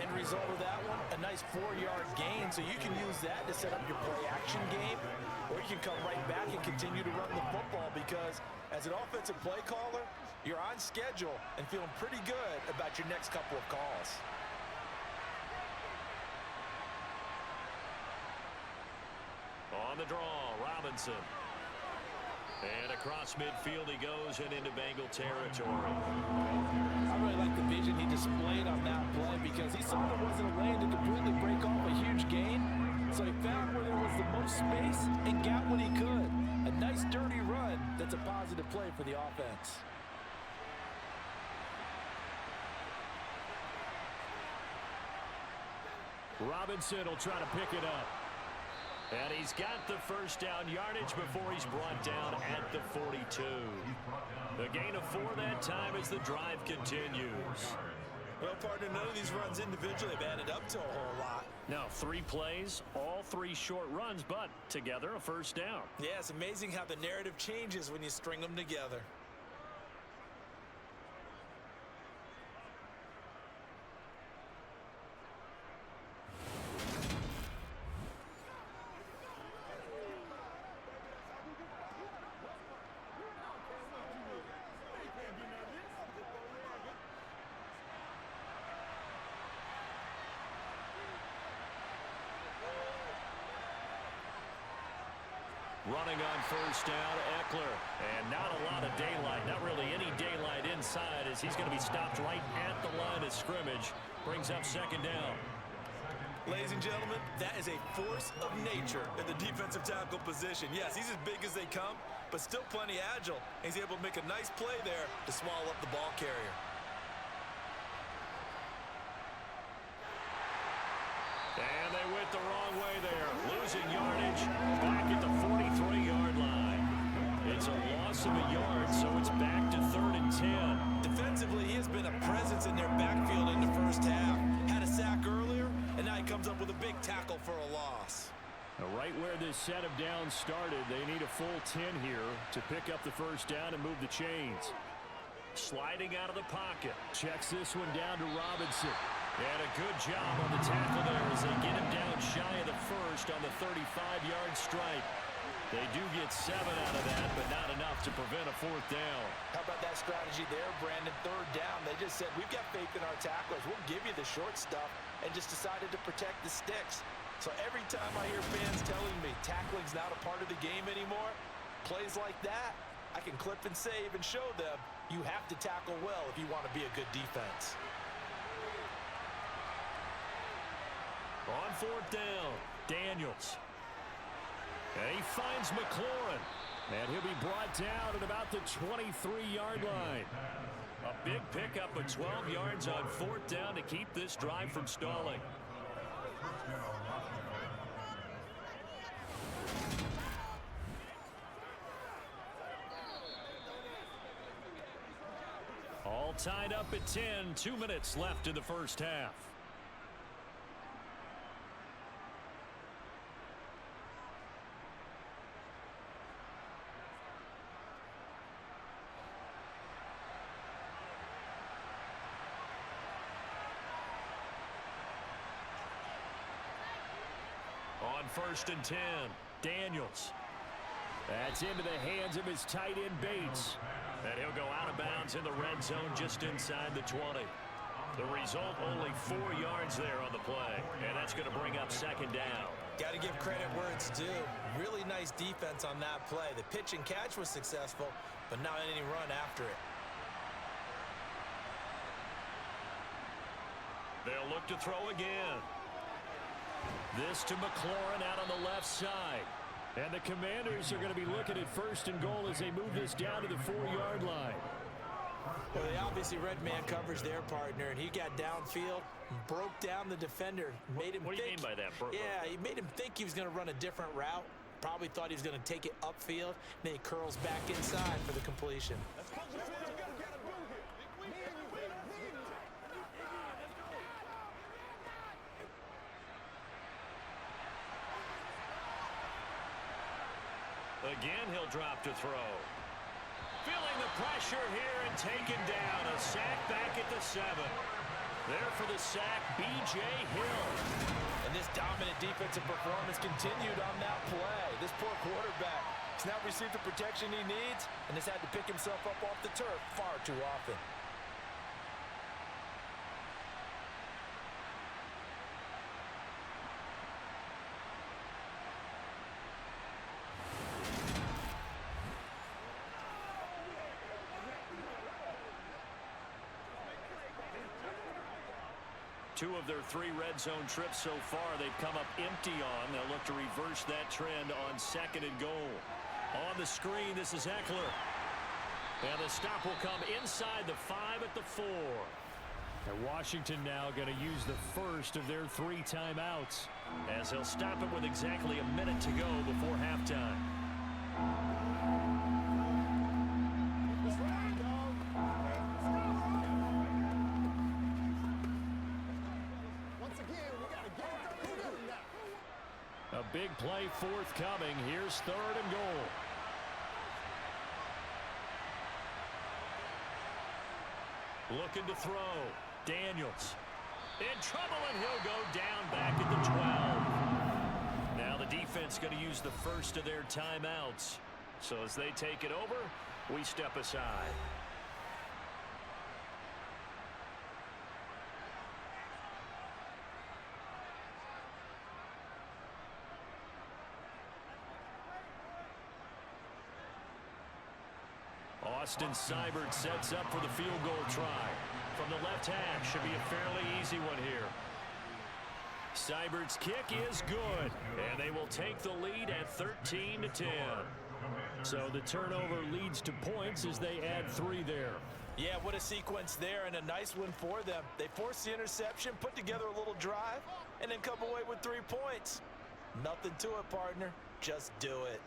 End result of that one, a nice 4-yard gain, so you can use that to set up your play-action game, or you can come right back and continue to run the football because as an offensive play caller, you're on schedule and feeling pretty good about your next couple of calls. On the draw, Robinson. And across midfield he goes and into Bengal territory. I really like the vision he displayed on that play because he saw there wasn't a lane to completely break off a huge gain. So he found where there was the most space and got what he could. A nice dirty run that's a positive play for the offense. Robinson will try to pick it up. And he's got the first down yardage before he's brought down at the 42. The gain of 4 that time as the drive continues. Well, partner, none of these runs individually have added up to a whole lot. Now 3 plays, all 3 short runs, but together a first down. Yeah, it's amazing how the narrative changes when you string them together. Running on first down, Eckler. And not a lot of daylight, not really any daylight inside as he's going to be stopped right at the line of scrimmage. Brings up 2nd down. Ladies and gentlemen, that is a force of nature in the defensive tackle position. Yes, he's as big as they come, but still plenty agile. He's able to make a nice play there to swallow up the ball carrier. And they went the wrong way there. Losing yardage back at the 43-yard line. It's a loss of a yard, so it's back to 3rd and 10. Defensively, he has been a presence in their backfield in the first half. Had a sack earlier, and now he comes up with a big tackle for a loss. Right where this set of downs started, they need a full 10 here to pick up the first down and move the chains. Sliding out of the pocket. Checks this one down to Robinson. And a good job on the tackle there as they get him down shy of the first on the 35-yard stripe. They do get 7 out of that, but not enough to prevent a 4th down. How about that strategy there, Brandon? 3rd down. They just said, we've got faith in our tacklers. We'll give you the short stuff, and just decided to protect the sticks. So every time I hear fans telling me tackling's not a part of the game anymore, plays like that, I can clip and save and show them You have to tackle well if you want to be a good defense. On fourth down, Daniels. And he finds McLaurin. And he'll be brought down at about the 23-yard line. A big pickup of 12 yards on fourth down to keep this drive from stalling. All tied up at 10, 2 minutes left in the first half. On first and 10, Daniels. That's into the hands of his tight end, Bates. And he'll go out of bounds in the red zone just inside the 20. The result, only 4 yards there on the play. And that's going to bring up second down. Got to give credit where it's due. Really nice defense on that play. The pitch and catch was successful, but not any run after it. They'll look to throw again. This to McLaurin out on the left side. And the Commanders are going to be looking at first and goal as they move this down to the 4-yard line. Well, they obviously read man coverage their partner, and he got downfield, broke down the defender, made him What do you mean by that? Yeah, he made him think he was going to run a different route. Probably thought he was going to take it upfield. Then he curls back inside for the completion. Again, he'll drop to throw. Feeling the pressure here and taken down. A sack back at the 7. There for the sack, B.J. Hill. And this dominant defensive performance continued on that play. This poor quarterback has not received the protection he needs and has had to pick himself up off the turf far too often. Two of their 3 red zone trips so far they've come up empty on. They'll look to reverse that trend on second and goal. On the screen, this is Eckler. And the stop will come inside the 5 at the 4. And Washington now going to use the first of their 3 timeouts, as they'll stop it with exactly a minute to go before halftime. A big play forthcoming. Here's third and goal. Looking to throw. Daniels. In trouble, and he'll go down back at the 12. Now the defense going to use the first of their timeouts. So as they take it over, we step aside. Austin Seibert sets up for the field goal try. From the left hash, should be a fairly easy one here. Seibert's kick is good, and they will take the lead at 13-10. So the turnover leads to points as they add 3 there. Yeah, what a sequence there, and a nice win for them. They forced the interception, put together a little drive, and then come away with 3 points. Nothing to it, partner. Just do it.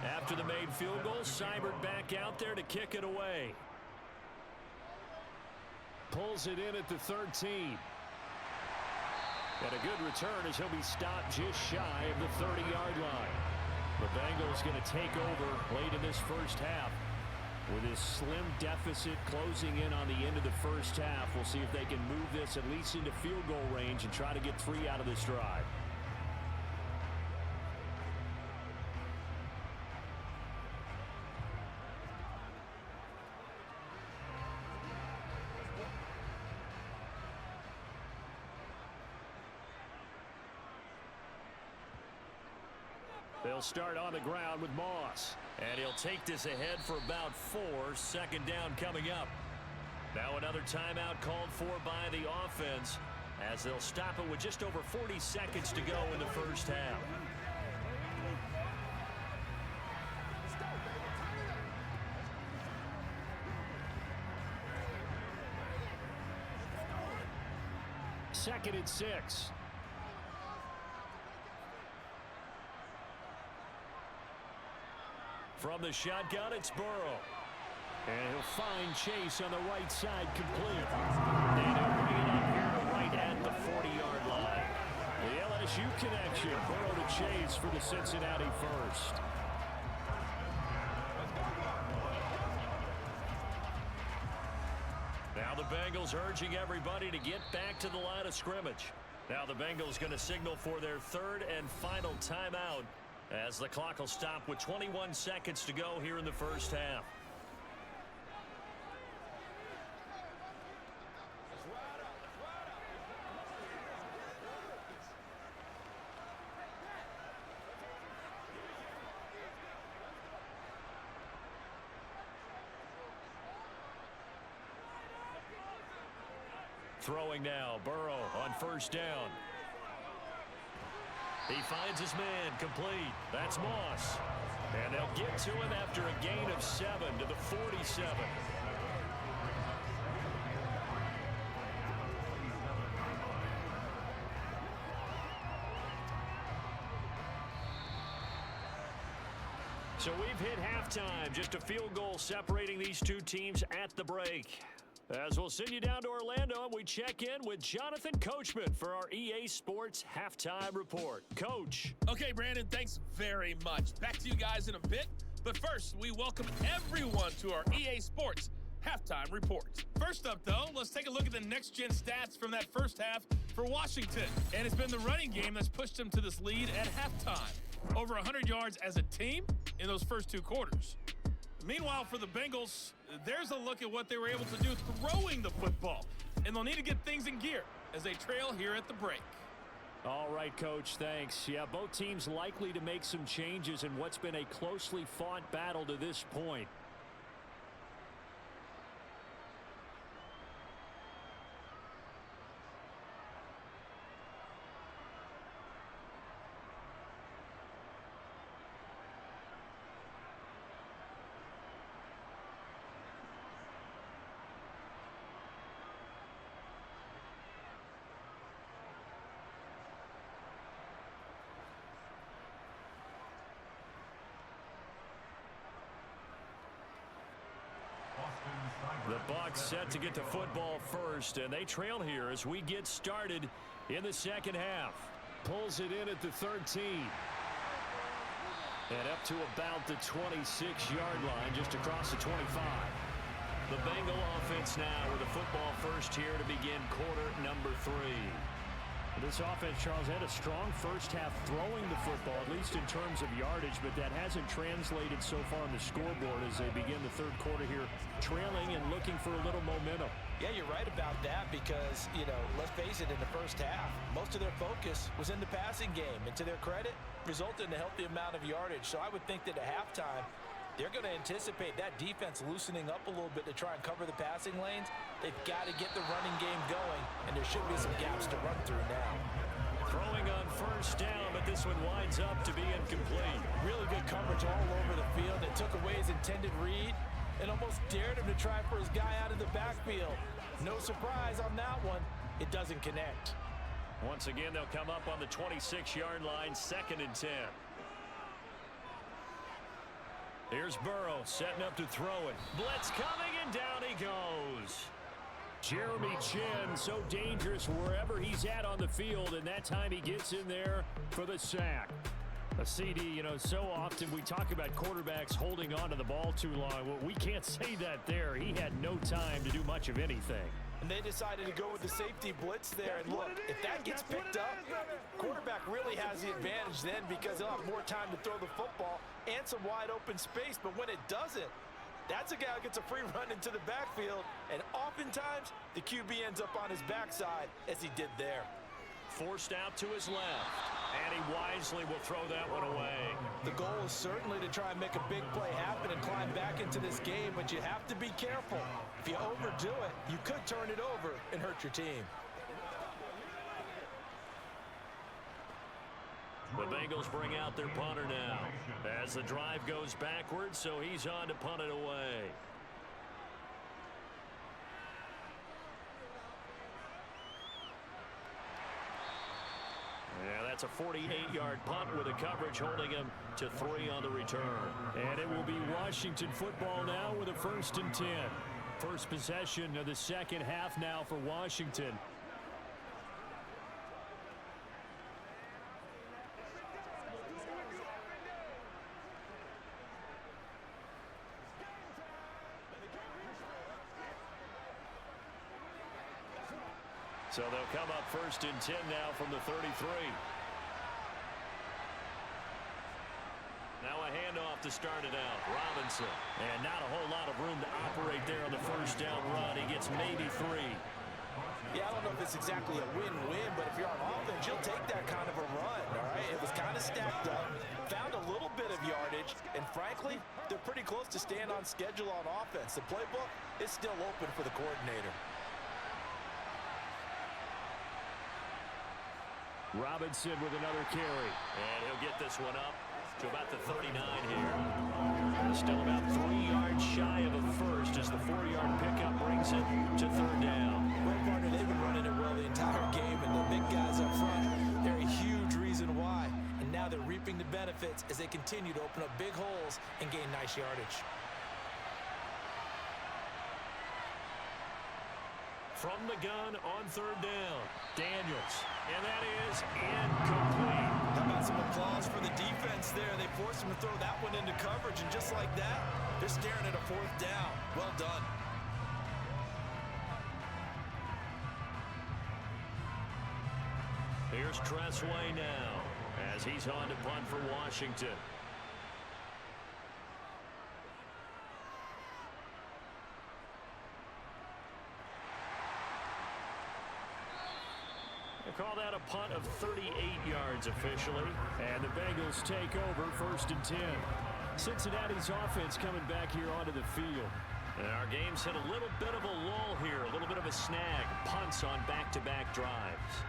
After the made field goal, Seibert back out there to kick it away. Pulls it in at the 13. And a good return as he'll be stopped just shy of the 30-yard line. The Bengals going to take over late in this first half. With this slim deficit closing in on the end of the first half, we'll see if they can move this at least into field goal range and try to get 3 out of this drive. They'll start on the ground with Moss. And he'll take this ahead for about 4. Second down coming up. Now another timeout called for by the offense as they'll stop it with just over 40 seconds to go in the first half. Second and 6. From the shotgun, it's Burrow. And he'll find Chase on the right side, complete. And he'll bring it up here right at the 40-yard line. The LSU connection, Burrow to Chase for the Cincinnati first. Now the Bengals urging everybody to get back to the line of scrimmage. Now the Bengals going to signal for their third and final timeout as the clock will stop with 21 seconds to go here in the first half. Throwing now, Burrow on first down. He finds his man, complete. That's Moss. And they'll get to him after a gain of 7 to the 47. So we've hit halftime, just a field goal separating these two teams at the break. As we'll send you down to Orlando, we check in with Jonathan Coachman for our EA Sports Halftime Report. Coach. Okay, Brandon, thanks very much. Back to you guys in a bit. But first, we welcome everyone to our EA Sports Halftime Report. First up, though, let's take a look at the next-gen stats from that first half for Washington. And it's been the running game that's pushed them to this lead at halftime. Over 100 yards as a team in those first 2 quarters. Meanwhile, for the Bengals, there's a look at what they were able to do throwing the football. And they'll need to get things in gear as they trail here at the break. All right, Coach, thanks. Yeah, both teams likely to make some changes in what's been a closely fought battle to this point. The Bucs set to get the football first, and they trail here as we get started in the second half. Pulls it in at the 13. And up to about the 26-yard line, just across the 25. The Bengal offense now with the football first here to begin quarter number 3. This offense, Charles, had a strong first half throwing the football, at least in terms of yardage, but that hasn't translated so far on the scoreboard as they begin the third quarter here, trailing and looking for a little momentum. Yeah, you're right about that because, let's face it, in the first half, most of their focus was in the passing game. And to their credit, resulted in a healthy amount of yardage. So I would think that at halftime, they're going to anticipate that defense loosening up a little bit to try and cover the passing lanes. They've got to get the running game going, and there should be some gaps to run through now. Throwing on first down, but this one winds up to be incomplete. Really good coverage all over the field. It took away his intended read and almost dared him to try for his guy out of the backfield. No surprise on that one. It doesn't connect. Once again, they'll come up on the 26-yard line, 2nd and 10. Here's Burrow setting up to throw it. Blitz coming, and down he goes. Jeremy Chin, so dangerous wherever he's at on the field, and that time he gets in there for the sack. A CD, so often we talk about quarterbacks holding on to the ball too long. Well, we can't say that there. He had no time to do much of anything. And they decided to go with the safety blitz there. And look, if that gets picked up, quarterback really has the advantage then because he'll have more time to throw the football and some wide open space. But when it doesn't, that's a guy who gets a free run into the backfield. And oftentimes, the QB ends up on his backside as he did there. Forced out to his left. And he wisely will throw that one away. The goal is certainly to try and make a big play happen and climb back into this game, but you have to be careful. If you overdo it, you could turn it over and hurt your team. The Bengals bring out their punter now as the drive goes backwards, so he's on to punt it away. Yeah, that's a 48-yard punt with a coverage holding him to 3 on the return. And it will be Washington football now with a 1st and 10. First possession of the second half now for Washington. So they'll come up 1st and 10 now from the 33. Now a handoff to start it out. Robinson. And not a whole lot of room to operate there on the first down run. He gets maybe 3. Yeah, I don't know if it's exactly a win-win, but if you're on offense, you'll take that kind of a run, all right? It was kind of stacked up, found a little bit of yardage, and frankly, they're pretty close to staying on schedule on offense. The playbook is still open for the coordinator. Robinson with another carry. And he'll get this one up to about the 39 here. Still about 3 yards shy of a first as the 4-yard pickup brings it to 3rd down. Well, partner, they've been running it well the entire game, and the big guys up front, they're a huge reason why. And now they're reaping the benefits as they continue to open up big holes and gain nice yardage. From the gun on 3rd down, Daniels. And that is incomplete. How about some applause for the defense there? They forced him to throw that one into coverage, and just like that, they're staring at a 4th down. Well done. Here's Tressway now as he's on to punt for Washington. They call that a punt of 38 yards officially. And the Bengals take over 1st and 10. Cincinnati's offense coming back here onto the field. And our game's hit a little bit of a lull here, a little bit of a snag. Punts on back-to-back drives.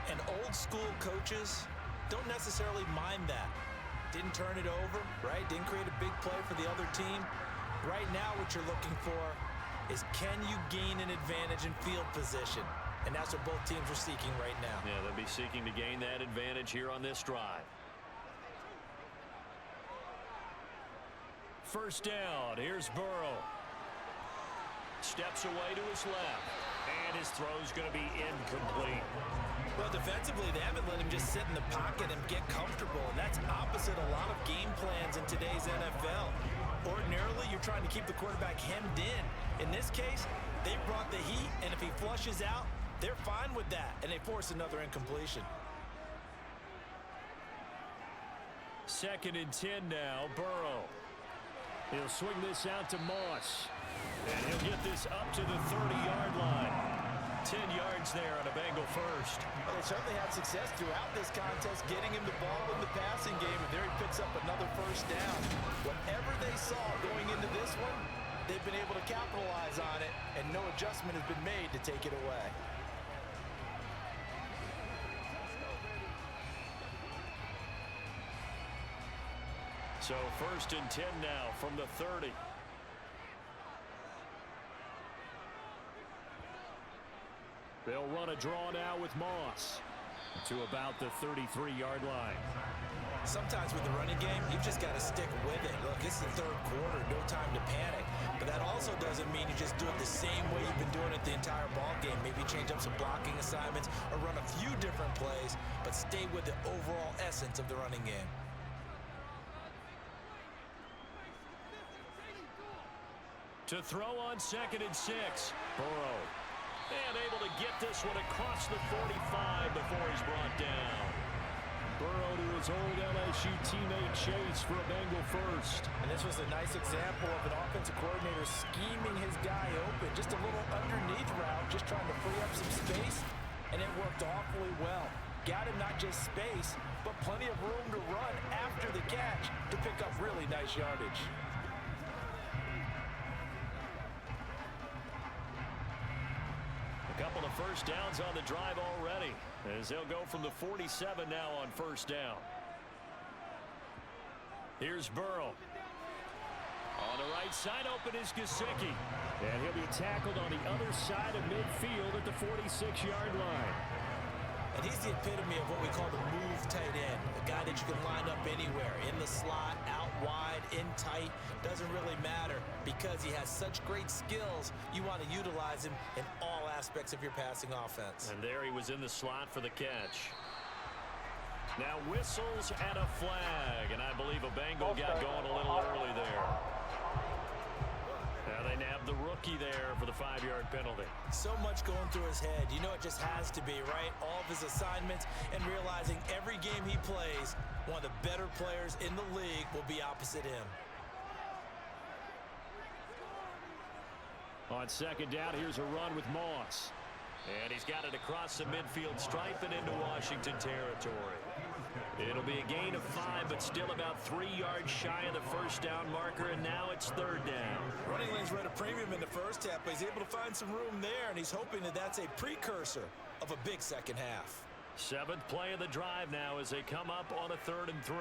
And old school coaches don't necessarily mind that. Didn't turn it over, right? Didn't create a big play for the other team. Right now what you're looking for is, can you gain an advantage in field position? And that's what both teams are seeking right now. Yeah, they'll be seeking to gain that advantage here on this drive. 1st down. Here's Burrow. Steps away to his left. And his throw's going to be incomplete. Well, defensively, they haven't let him just sit in the pocket and get comfortable. And that's opposite a lot of game plans in today's NFL. Ordinarily, you're trying to keep the quarterback hemmed in. In this case, they brought the heat, and if he flushes out, they're fine with that, and they force another incompletion. 2nd and 10 now, Burrow. He'll swing this out to Moss. And he'll get this up to the 30-yard line. 10 yards there on a Bengal first. Well, they certainly had success throughout this contest, getting him the ball in the passing game, and there he picks up another 1st down. Whatever they saw going into this one, they've been able to capitalize on it, and no adjustment has been made to take it away. So 1st and 10 now from the 30. They'll run a draw now with Moss to about the 33-yard line. Sometimes with the running game, you've just got to stick with it. Look, it's the 3rd quarter, no time to panic. But that also doesn't mean you just do it the same way you've been doing it the entire ball game. Maybe change up some blocking assignments or run a few different plays, but stay with the overall essence of the running game. To throw on 2nd and 6. Burrow. And able to get this one across the 45 before he's brought down. Burrow to his old LSU teammate Chase for a Bengal first. And this was a nice example of an offensive coordinator scheming his guy open. Just a little underneath route, just trying to free up some space. and it worked awfully well. Got him not just space, but plenty of room to run after the catch to pick up really nice yardage. A couple of first downs on the drive already, as they'll go from the 47 now on first down. Here's Burrow. On the right side, open is Gesicki. And he'll be tackled on the other side of midfield at the 46-yard line. And he's the epitome of what we call the move tight end. A guy that you can line up anywhere, in the slot, out wide, in tight. Doesn't really matter because he has such great skills. You want to utilize him in all aspects of your passing offense. And there he was in the slot for the catch. Now whistles and a flag. And I believe a Bengal got going a little early there. Now they nab the rookie there for the 5-yard penalty. So much going through his head. You know it just has to be, right? All of his assignments and realizing every game he plays, one of the better players in the league will be opposite him. On second down, here's a run with Moss. And he's got it across the midfield stripe and into Washington territory. It'll be a gain of 5, but still about 3 yards shy of the first down marker, and now it's third down. Running lanes were at a premium in the first half, but he's able to find some room there, and he's hoping that that's a precursor of a big second half. 7th play of the drive now as they come up on a 3rd and 3.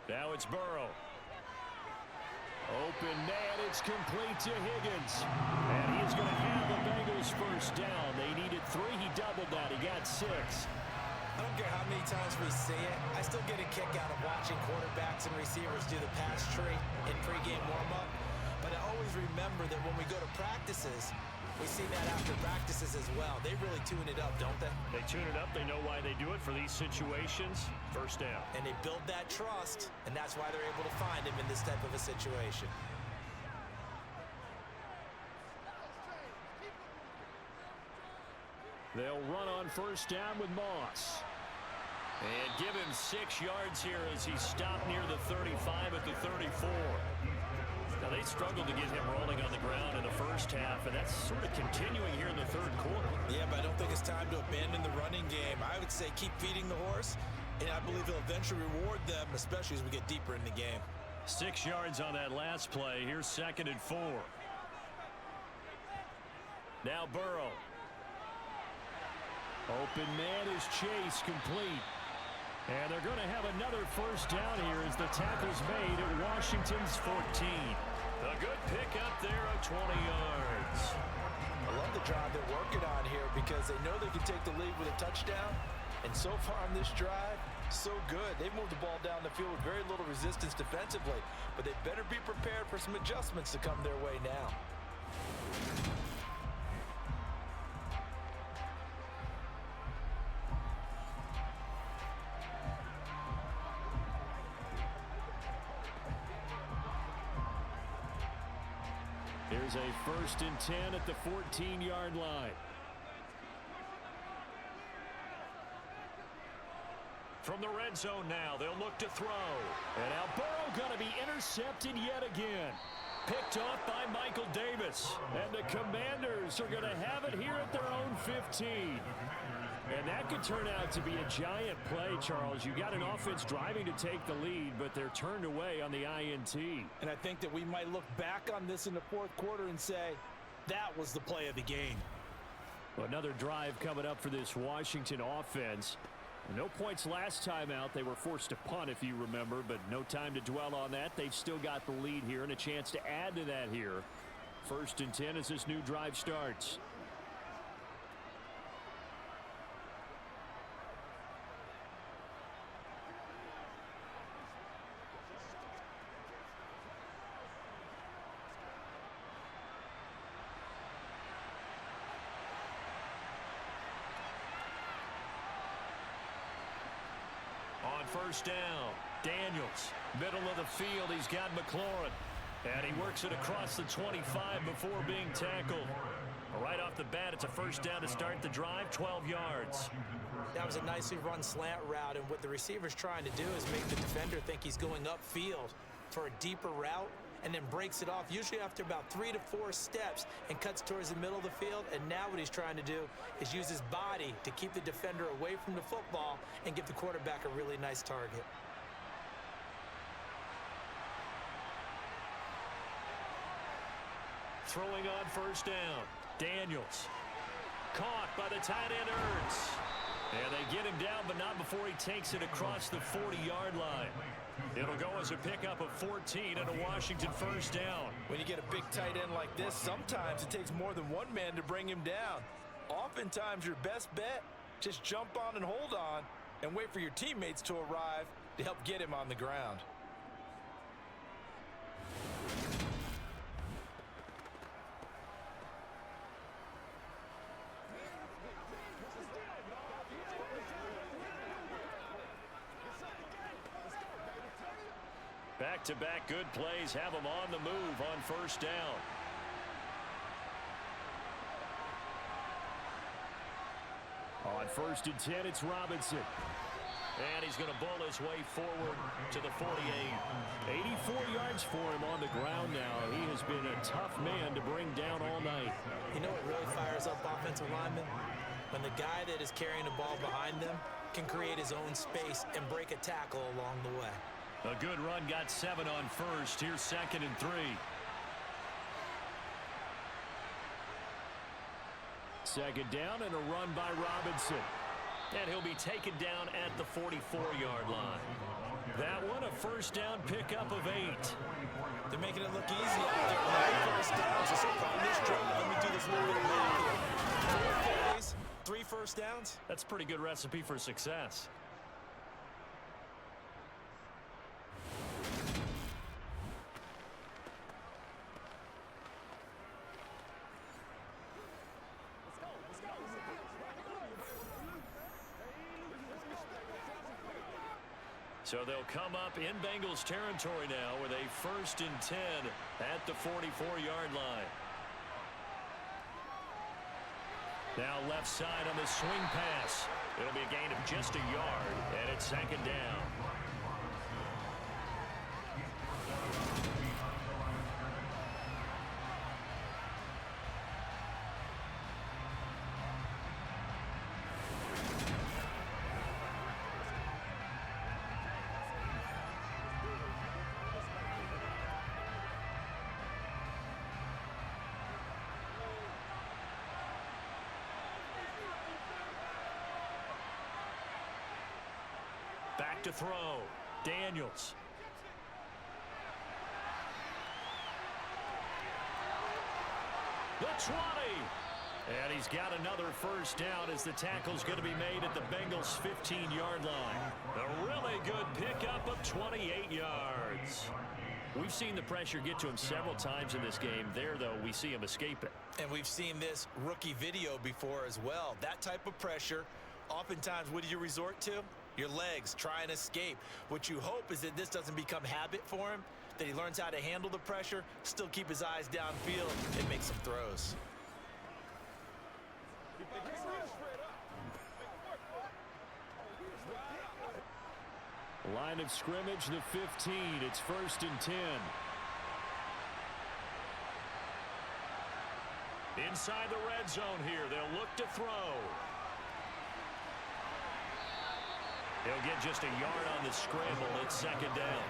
Now it's Burrow. Open man, it's complete to Higgins. And he's going to have the Bengals first down. They needed 3, he doubled that, he got 6. I don't care how many times we see it. I still get a kick out of watching quarterbacks and receivers do the pass tree in pregame warm-up. But I always remember that when we go to practices, we see that after practices as well. They really tune it up, don't they? They tune it up. They know why they do it for these situations. First down. And they build that trust, and that's why they're able to find him in this type of a situation. They'll run on first down with Moss. And give him 6 yards here as he stopped near the 35 at the 34. Now, they struggled to get him rolling on the ground in the first half, and that's sort of continuing here in the third quarter. Yeah, but I don't think it's time to abandon the running game. I would say keep feeding the horse, and I believe he'll eventually reward them, especially as we get deeper in the game. 6 yards on that last play. Here's 2nd and 4. Now Burrow. Open man is Chase, complete. And they're going to have another first down here as the tackle's made at Washington's 14. A good pickup there of 20 yards. I love the drive they're working on here because they know they can take the lead with a touchdown. And so far on this drive, so good. They've moved the ball down the field with very little resistance defensively. But they better be prepared for some adjustments to come their way now. Here's a 1st and 10 at the 14-yard line. From the red zone now, they'll look to throw. And now Burrow going to be intercepted yet again. Picked off by Michael Davis. And the Commanders are going to have it here at their own 15. And that could turn out to be a giant play, Charles. You got an offense driving to take the lead, but they're turned away on the INT. And I think that we might look back on this in the fourth quarter and say, that was the play of the game. Well, another drive coming up for this Washington offense. No points last time out. They were forced to punt, if you remember, but no time to dwell on that. They've still got the lead here and a chance to add to that here. 1st and 10 as this new drive starts. First down. Daniels, middle of the field. He's got McLaurin. And he works it across the 25 before being tackled. Right off the bat, it's a first down to start the drive, 12 yards. That was a nicely run slant route, and what the receiver's trying to do is make the defender think he's going upfield for a deeper route, and then breaks it off, usually after about 3 to 4 steps, and cuts towards the middle of the field. And now what he's trying to do is use his body to keep the defender away from the football and give the quarterback a really nice target. Throwing on first down. Daniels. Caught by the tight end, Ertz. And they get him down, but not before he takes it across the 40-yard line. It'll go as a pickup of 14 and a Washington first down. When you get a big tight end like this, sometimes it takes more than one man to bring him down. Oftentimes, your best bet, just jump on and hold on and wait for your teammates to arrive to help get him on the ground. Back-to-back good plays have them on the move on first down. On 1st and 10, it's Robinson. And he's going to bull his way forward to the 48. 84 yards for him on the ground now. He has been a tough man to bring down all night. You know what really fires up offensive linemen? When the guy that is carrying the ball behind them can create his own space and break a tackle along the way. A good run, got 7 on first. Here's 2nd and 3. 2nd down and a run by Robinson. And he'll be taken down at the 44-yard line. That one, a first down pickup of 8. They're making it look easy out there. 9 first downs. So on this drive, let me do this little bit of math here. 4 plays, 3 first downs. That's a pretty good recipe for success. So they'll come up in Bengals territory now with a 1st and 10 at the 44-yard line. Now left side on the swing pass. It'll be a gain of just a yard, and it's 2nd down. Back to throw. Daniels. The 20. And he's got another first down as the tackle's going to be made at the Bengals' 15-yard line. A really good pickup of 28 yards. We've seen the pressure get to him several times in this game. There, though, we see him escape it. And we've seen this rookie video before as well. That type of pressure, oftentimes, what do you resort to? Your legs, try and escape. What you hope is that this doesn't become habit for him, that he learns how to handle the pressure, still keep his eyes downfield, and make some throws. Line of scrimmage, the 15. It's 1st and 10. Inside the red zone here. They'll look to throw. He'll get just a yard on the scramble. It's 2nd down.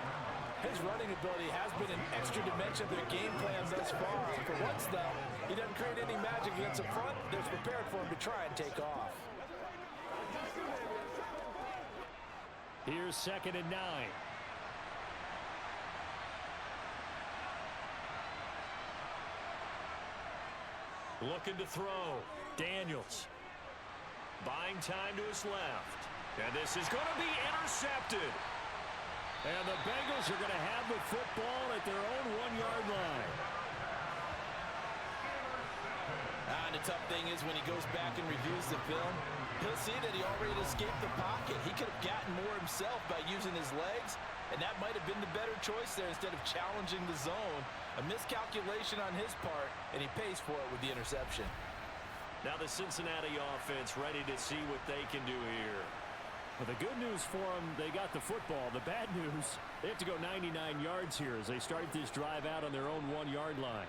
His running ability has been an extra dimension of their game plan thus far. For once, though, he doesn't create any magic against the front. They're prepared for him to try and take off. Here's 2nd and 9. Looking to throw. Daniels. Buying time to his left. And this is going to be intercepted. And the Bengals are going to have the football at their own 1-yard line. And the tough thing is when he goes back and reviews the film, he'll see that he already escaped the pocket. He could have gotten more himself by using his legs, and that might have been the better choice there instead of challenging the zone. A miscalculation on his part, and he pays for it with the interception. Now the Cincinnati offense ready to see what they can do here. Well, the good news for them, they got the football. The bad news, they have to go 99 yards here as they start this drive out on their own 1-yard line.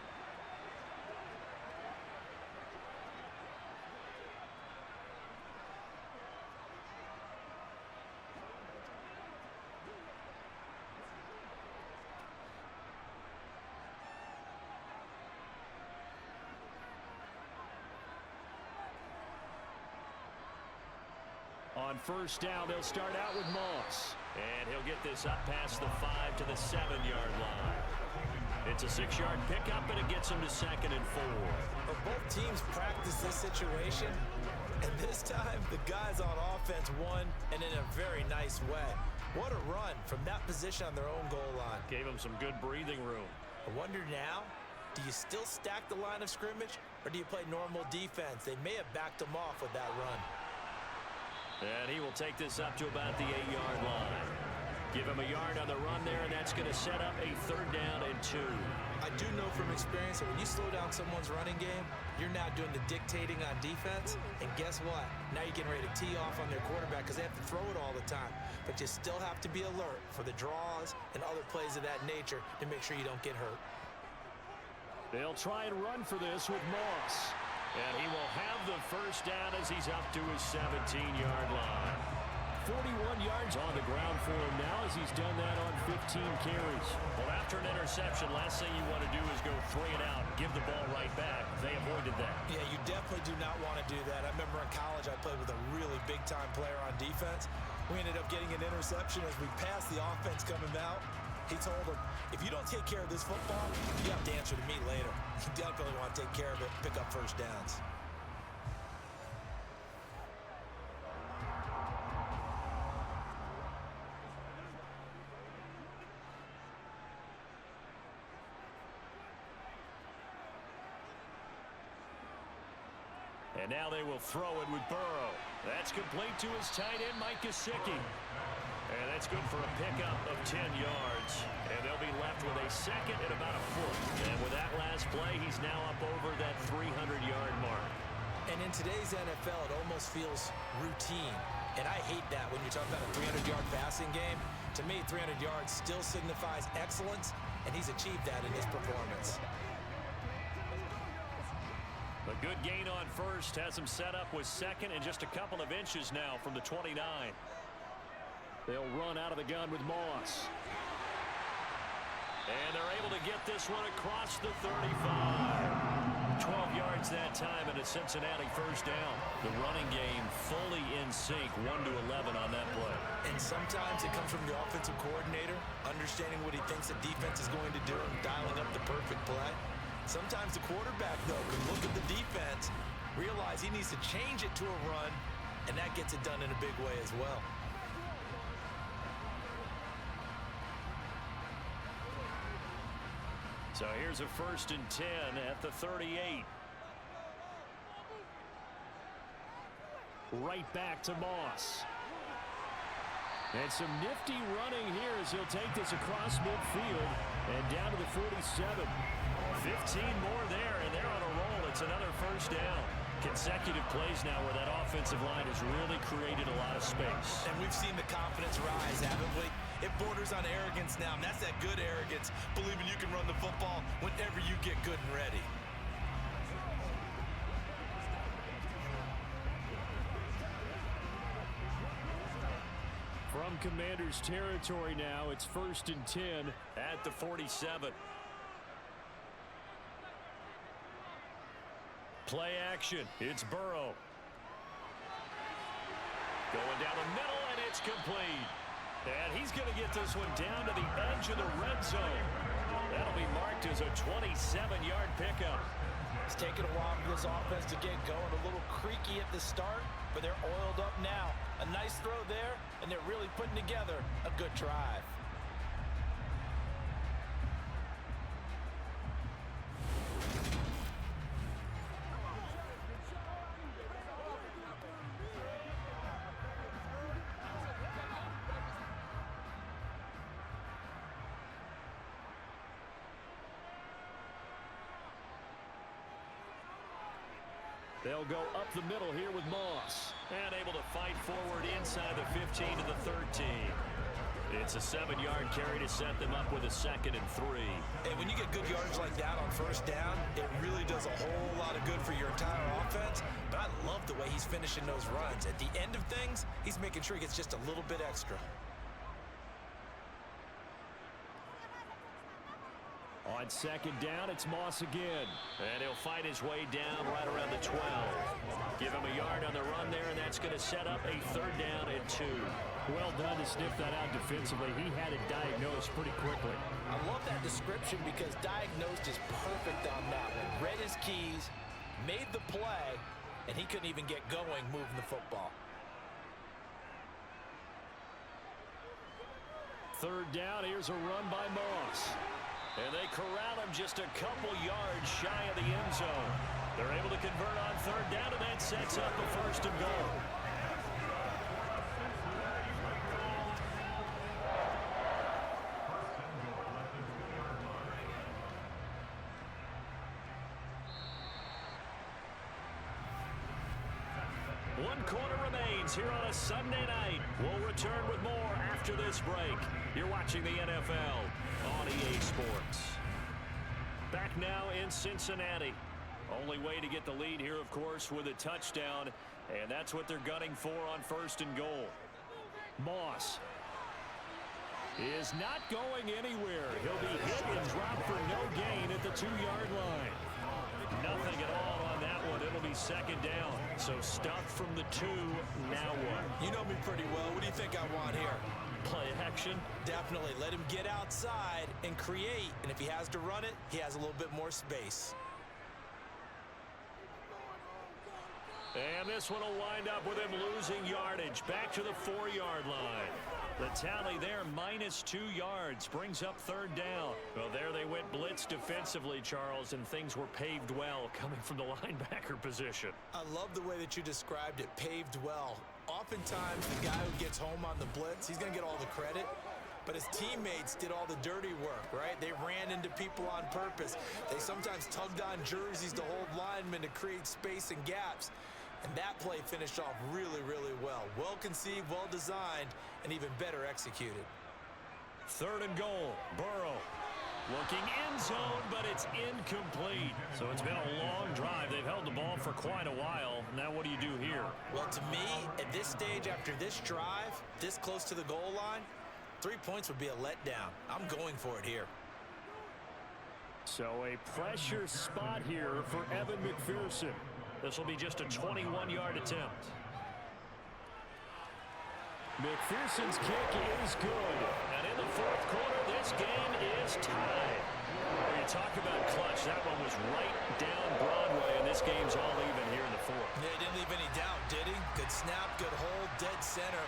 On first down, they'll start out with Moss. And he'll get this up past the 5 to the 7-yard line. It's a 6-yard pickup, and it gets him to 2nd and 4. Well, both teams practice this situation, and this time the guys on offense won, and in a very nice way. What a run from that position on their own goal line. Gave him some good breathing room. I wonder now, do you still stack the line of scrimmage, or do you play normal defense? They may have backed him off with that run. And he will take this up to about the 8-yard line. Give him a yard on the run there, and that's going to set up a 3rd down and 2. I do know from experience that when you slow down someone's running game, you're now doing the dictating on defense. And guess what? Now you're getting ready to tee off on their quarterback because they have to throw it all the time. But you still have to be alert for the draws and other plays of that nature to make sure you don't get hurt. They'll try and run for this with Moss. And he will have the 1st down as he's up to his 17-yard line. 41 yards on the ground for him now as he's done that on 15 carries. Well, after an interception, last thing you want to do is go 3 and out and give the ball right back. They avoided that. Yeah, you definitely do not want to do that. I remember in college I played with a really big-time player on defense. We ended up getting an interception as we passed the offense coming out. He told him, if you don't take care of this football, you have to answer to me later. You definitely want to take care of it, pick up 1st downs. And now they will throw it with Burrow. That's complete to his tight end, Mike Gesicki. And that's good for a pickup of 10 yards. And they'll be left with a 2nd and about a 4. And with that last play, he's now up over that 300-yard mark. And in today's NFL, it almost feels routine. And I hate that when you're talking about a 300-yard passing game. To me, 300 yards still signifies excellence, and he's achieved that in his performance. A good gain on 1st has him set up with 2nd and just a couple of inches now from the 29. They'll run out of the gun with Moss. And they're able to get this one across the 35. 12 yards that time and a Cincinnati 1st down. The running game fully in sync, 1-11 on that play. And sometimes it comes from the offensive coordinator, understanding what he thinks the defense is going to do and dialing up the perfect play. Sometimes the quarterback, though, can look at the defense, realize he needs to change it to a run, and that gets it done in a big way as well. So here's a 1st and 10 at the 38. Right back to Moss. And some nifty running here as he'll take this across midfield and down to the 47. 15 more there, and they're on a roll. It's another 1st down. Consecutive plays now where that offensive line has really created a lot of space. And we've seen the confidence rise, haven't we? It borders on arrogance now, and that's that good arrogance, believing you can run the football whenever you get good and ready. From Commanders territory now, it's 1st and 10 at the 47. Play action. It's Burrow. Going down the middle, and it's complete. And he's going to get this one down to the edge of the red zone. That'll be marked as a 27-yard pickup. It's taken a while for this offense to get going. A little creaky at the start, but they're oiled up now. A nice throw there, and they're really putting together a good drive. They'll go up the middle here with Moss. And able to fight forward inside the 15 to the 13. It's a 7-yard carry to set them up with a 2nd and 3. And when you get good yardage like that on first down, it really does a whole lot of good for your entire offense. But I love the way he's finishing those runs. At the end of things, he's making sure he gets just a little bit extra. On 2nd down, it's Moss again. And he'll fight his way down right around the 12. Give him a yard on the run there, and that's going to set up a 3rd down and 2. Well done to sniff that out defensively. He had it diagnosed pretty quickly. I love that description because diagnosed is perfect on that one. Read his keys, made the play, and he couldn't even get going moving the football. 3rd down, here's a run by Moss. And they corral him just a couple yards shy of the end zone. They're able to convert on 3rd down, and that sets up a 1st and goal. One quarter remains here on a Sunday night. We'll return with more after this break. You're watching the NFL on EA Sports. Back now in Cincinnati. Only way to get the lead here, of course, with a touchdown. And that's what they're gunning for on 1st and goal. Moss is not going anywhere. He'll be hit and dropped for no gain at the 2-yard line. Nothing at all on that one. It'll be 2nd down. So stuffed from the 2. Now what? You know me pretty well. What do you think I want here? Play action? Definitely. Let him get outside and create. And if he has to run it, he has a little bit more space. And this one will wind up with him losing yardage. Back to the 4-yard line. The tally there, -2 yards, brings up 3rd down. Well, there they went blitz defensively, Charles, and things were paved well coming from the linebacker position. I love the way that you described it, paved well. Oftentimes, the guy who gets home on the blitz, he's going to get all the credit. But his teammates did all the dirty work, right? They ran into people on purpose. They sometimes tugged on jerseys to hold linemen to create space and gaps. And that play finished off really, really well. Well conceived, well designed, and even better executed. 3rd and goal. Burrow looking end zone, but it's incomplete. So it's been a long drive. They've held the ball for quite a while. Now what do you do here? Well, to me, at this stage after this drive, this close to the goal line, 3 points would be a letdown. I'm going for it here. So a pressure spot here for Evan McPherson. This will be just a 21-yard attempt. McPherson's kick is good. And in the 4th quarter, this game is tied. When you talk about clutch, that one was right down Broadway, and this game's all even here in the 4th. Yeah, he didn't leave any doubt, did he? Good snap, good hold, dead center.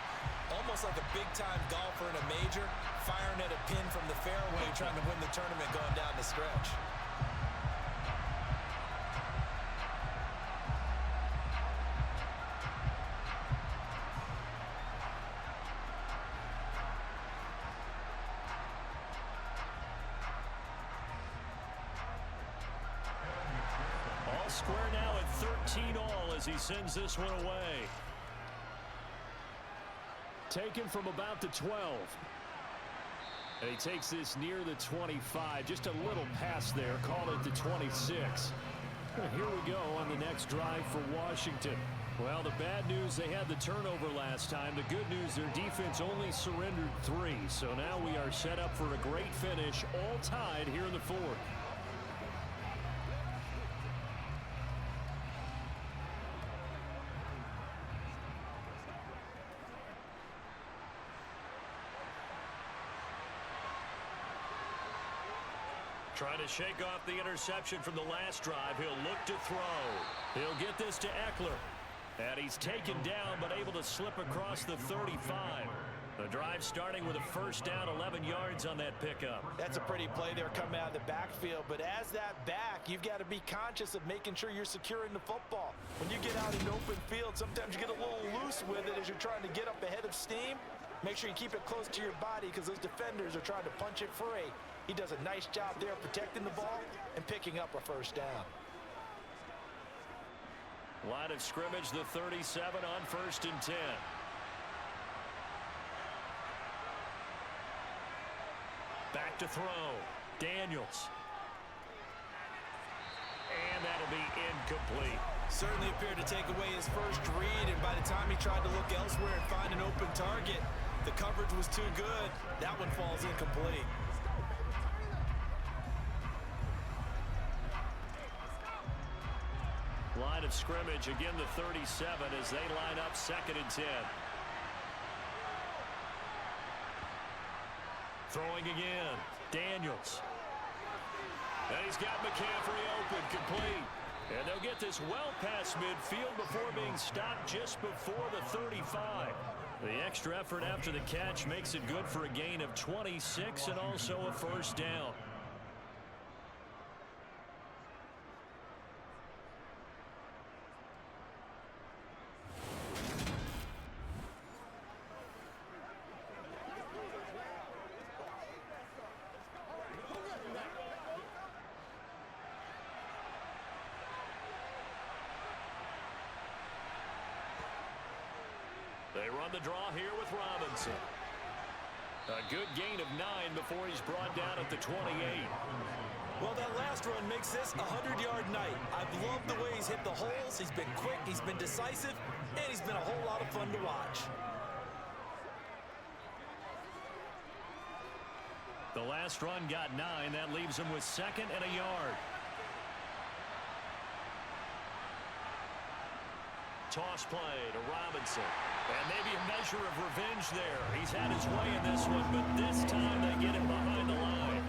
Almost like a big-time golfer in a major, firing at a pin from the fairway, trying to win the tournament going down the stretch. Square now at 13 all as he sends this one away. Taken from about the 12. And he takes this near the 25. Just a little pass there. Call it the 26. And here we go on the next drive for Washington. Well, the bad news, they had the turnover last time. The good news, their defense only surrendered 3. So now we are set up for a great finish, all tied here in the 4th. Trying to shake off the interception from the last drive. He'll look to throw. He'll get this to Eckler. And he's taken down, but able to slip across the 35. The drive starting with a 1st down, 11 yards on that pickup. That's a pretty play there coming out of the backfield. But as that back, you've got to be conscious of making sure you're securing the football. When you get out in open field, sometimes you get a little loose with it as you're trying to get up ahead of steam. Make sure you keep it close to your body because those defenders are trying to punch it free. He does a nice job there protecting the ball and picking up a 1st down. Line of scrimmage, the 37 on 1st and 10. Back to throw. Daniels. And that'll be incomplete. Certainly appeared to take away his first read, and by the time he tried to look elsewhere and find an open target, the coverage was too good. That one falls incomplete. Line of scrimmage, again the 37 as they line up 2nd and 10. Throwing again. Daniels. And he's got McCaffrey open, complete. And they'll get this well past midfield before being stopped just before the 35. The extra effort after the catch makes it good for a gain of 26 and also a first down. They run the draw here with Robinson. A good gain of 9 before he's brought down at the 28. Well, that last run makes this a 100-yard night. I've loved the way he's hit the holes. He's been quick, he's been decisive, and he's been a whole lot of fun to watch. The last run got 9. That leaves him with 2nd and a yard. Toss play to Robinson. And maybe a measure of revenge there. He's had his way in this one, but this time they get him behind the line.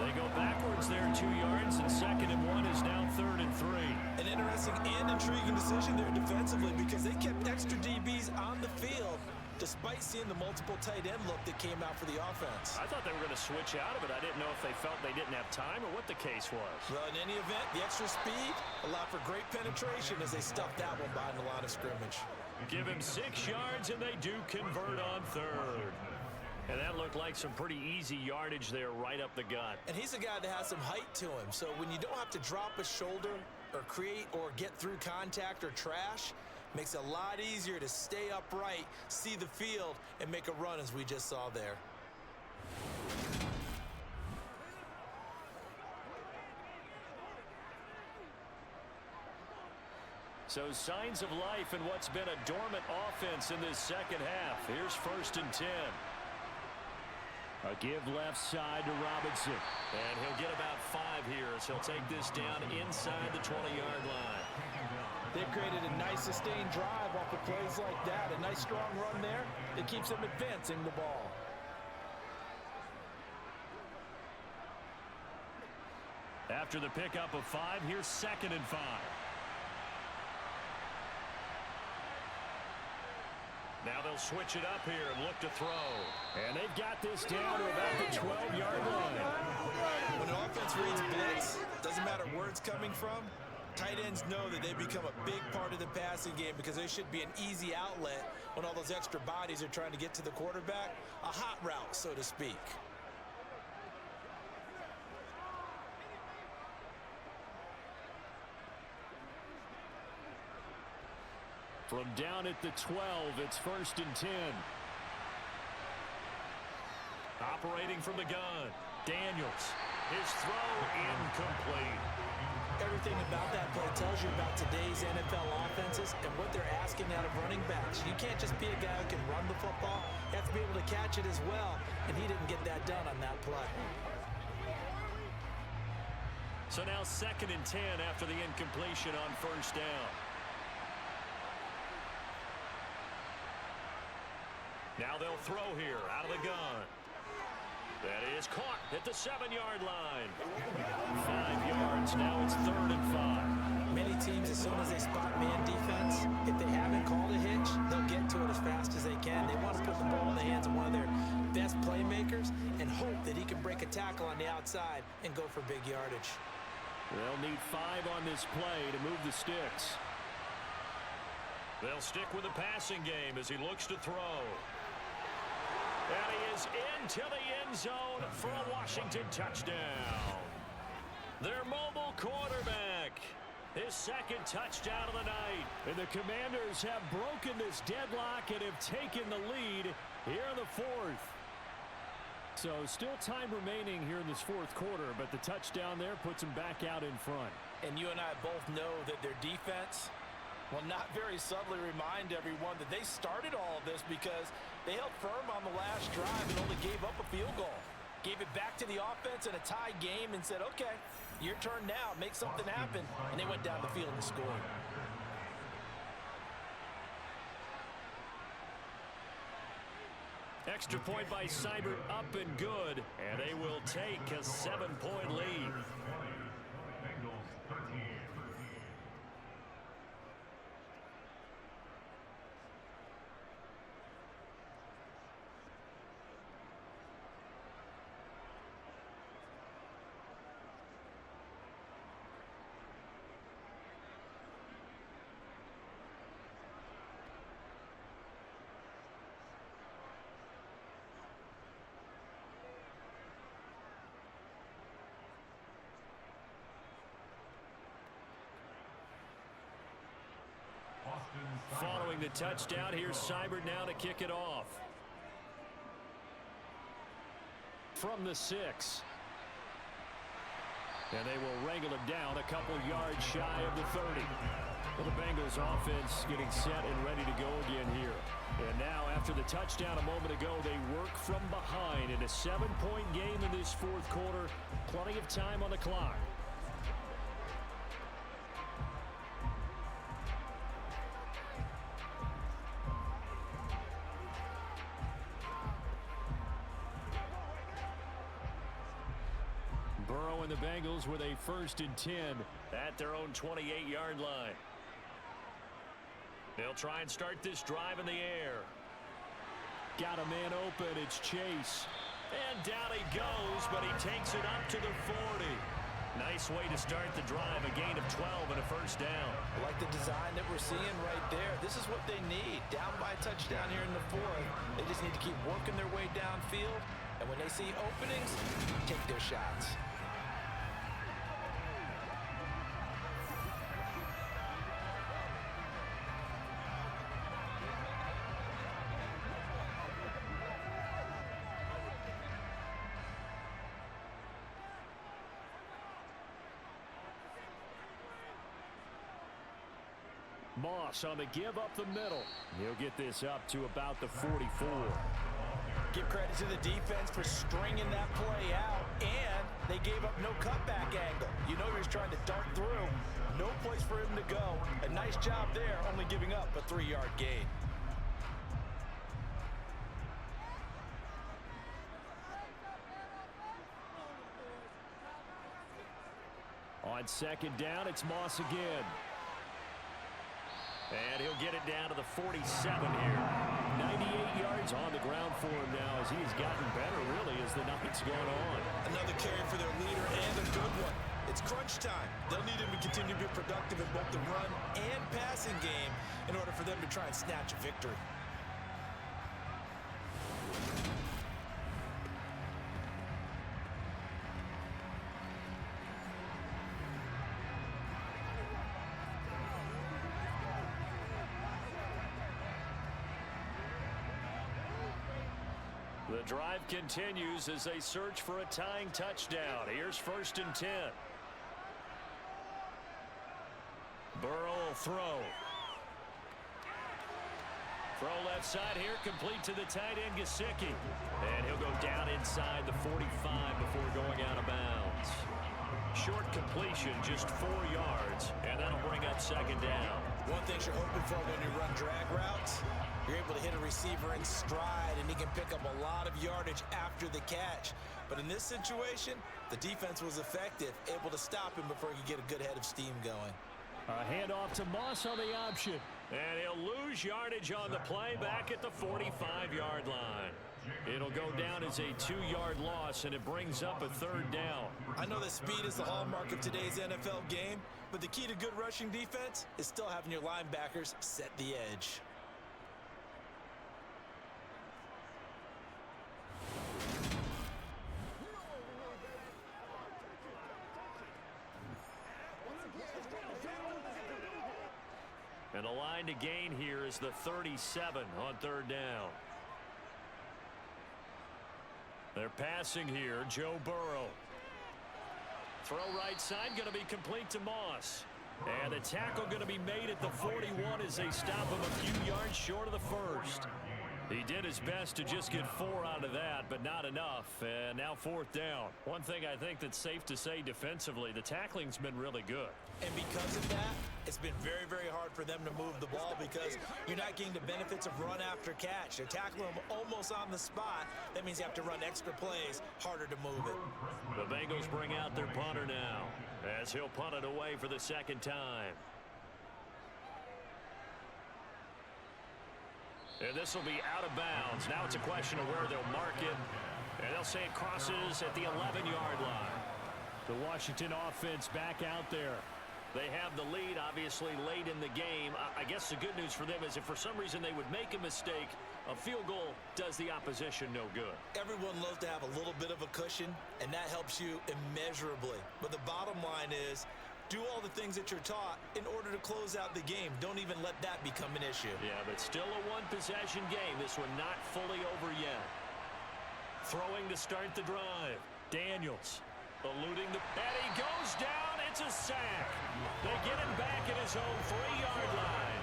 They go backwards there 2 yards, and 2nd and 1 is now 3rd and 3. An interesting and intriguing decision there defensively because they kept extra DBs on the field despite seeing the multiple tight end look that came out for the offense. I thought they were going to switch out of it. I didn't know if they felt they didn't have time or what the case was. Well, in any event, the extra speed allowed for great penetration as they stuffed that one behind the line of scrimmage. Give him 6 yards, and they do convert on 3rd. And that looked like some pretty easy yardage there right up the gut. And he's a guy that has some height to him, so when you don't have to drop a shoulder or create or get through contact or trash, makes it a lot easier to stay upright, see the field, and make a run as we just saw there. So signs of life in what's been a dormant offense in this second half. Here's 1st and 10. A give left side to Robinson. And he'll get about 5 here as he'll take this down inside the 20-yard line. They've created a nice sustained drive off of plays like that. A nice strong run there that keeps them advancing the ball. After the pickup of 5, here's 2nd and 5. Now they'll switch it up here and look to throw. And they've got this down to about the 12-yard line. When an offense reads blitz, doesn't matter where it's coming from, tight ends know that they become a big part of the passing game because they should be an easy outlet when all those extra bodies are trying to get to the quarterback. A hot route, so to speak. From down at the 12, it's 1st and 10. Operating from the gun, Daniels. His throw incomplete. Everything about that play tells you about today's NFL offenses and what they're asking out of running backs. You can't just be a guy who can run the football. You have to be able to catch it as well, and he didn't get that done on that play. So now 2nd and 10 after the incompletion on 1st down. Now they'll throw here out of the gun. That is caught at the 7-yard line. 5 yards. Now it's 3rd and 5. Many teams, as soon as they spot man defense, if they haven't called a hitch, they'll get to it as fast as they can. They want to put the ball in the hands of one of their best playmakers and hope that he can break a tackle on the outside and go for big yardage. They'll need 5 on this play to move the sticks. They'll stick with the passing game as he looks to throw. And he is into the end zone for a Washington touchdown. Their mobile quarterback His second touchdown of the night. And the Commanders have broken this deadlock and have taken the lead here in the fourth. So still time remaining here in this fourth quarter, but the touchdown there puts them back out in front. And you and I both know that their defense will not very subtly remind everyone that they started all of this because they held firm on the last drive and only gave up a field goal. Gave it back to the offense in a tie game and said, okay, your turn now, make something happen. And they went down the field and scored. Extra point by Seibert up and good, and they will take a 7-point lead. Bengals 13. Following the touchdown, here's Seibert now to kick it off. From the 6. And they will wrangle him down a couple yards shy of the 30. Well, the Bengals offense getting set and ready to go again here. And now, after the touchdown a moment ago, they work from behind in a 7-point game in this fourth quarter. Plenty of time on the clock. Burrow and the Bengals with a 1st and 10 at their own 28-yard line. They'll try and start this drive in the air. Got a man open. It's Chase. And down he goes, but he takes it up to the 40. Nice way to start the drive. A gain of 12 and a 1st down. I like the design that we're seeing right there. This is what they need. Down by a touchdown here in the 4th. They just need to keep working their way downfield. And when they see openings, take their shots. Moss on the give up the middle. He'll get this up to about the 44. Give credit to the defense for stringing that play out, and they gave up no cutback angle. You know he was trying to dart through. No place for him to go. A nice job there, only giving up a 3-yard gain. On 2nd down, it's Moss again. And he'll get it down to the 47 here. 98 yards on the ground for him now as he has gotten better, really, as the night's gone on. Another carry for their leader and a good one. It's crunch time. They'll need him to continue to be productive in both the run and passing game in order for them to try and snatch a victory. The drive continues as they search for a tying touchdown. Here's 1st and 10. Burrow will throw. Throw left side here, complete to the tight end, Gesicki. And he'll go down inside the 45 before going out of bounds. Short completion, just 4 yards, and that'll bring up 2nd down. One thing you're hoping for when you run drag routes, you're able to hit a receiver in stride, and he can pick up a lot of yardage after the catch. But in this situation, the defense was effective, able to stop him before he could get a good head of steam going. A handoff to Moss on the option. And he'll lose yardage on the play back at the 45-yard line. It'll go down as a 2-yard loss, and it brings up a 3rd down. I know that speed is the hallmark of today's NFL game, but the key to good rushing defense is still having your linebackers set the edge. And the line to gain here is the 37 on third down. They're passing here. Joe Burrow. Throw right side, going to be complete to Moss. And the tackle going to be made at the 41 as they stop him a few yards short of the first. He did his best to just get 4 out of that, but not enough. And now fourth down. One thing I think that's safe to say defensively, the tackling's been really good. And because of that, it's been very, very hard for them to move the ball because you're not getting the benefits of run after catch. They're tackling them almost on the spot. That means you have to run extra plays, harder to move it. The Bengals bring out their punter now as he'll punt it away for the second time. And this will be out of bounds. Now it's a question of where they'll mark it. And they'll say it crosses at the 11-yard line. The Washington offense back out there. They have the lead, obviously, late in the game. I guess the good news for them is if for some reason they would make a mistake, a field goal does the opposition no good. Everyone loves to have a little bit of a cushion, and that helps you immeasurably. But the bottom line is, do all the things that you're taught in order to close out the game. Don't even let that become an issue. Yeah, but still a one-possession game. This one not fully over yet. Throwing to start the drive. Daniels eluding the... And he goes down. It's a sack. They get him back at his own 3-yard line.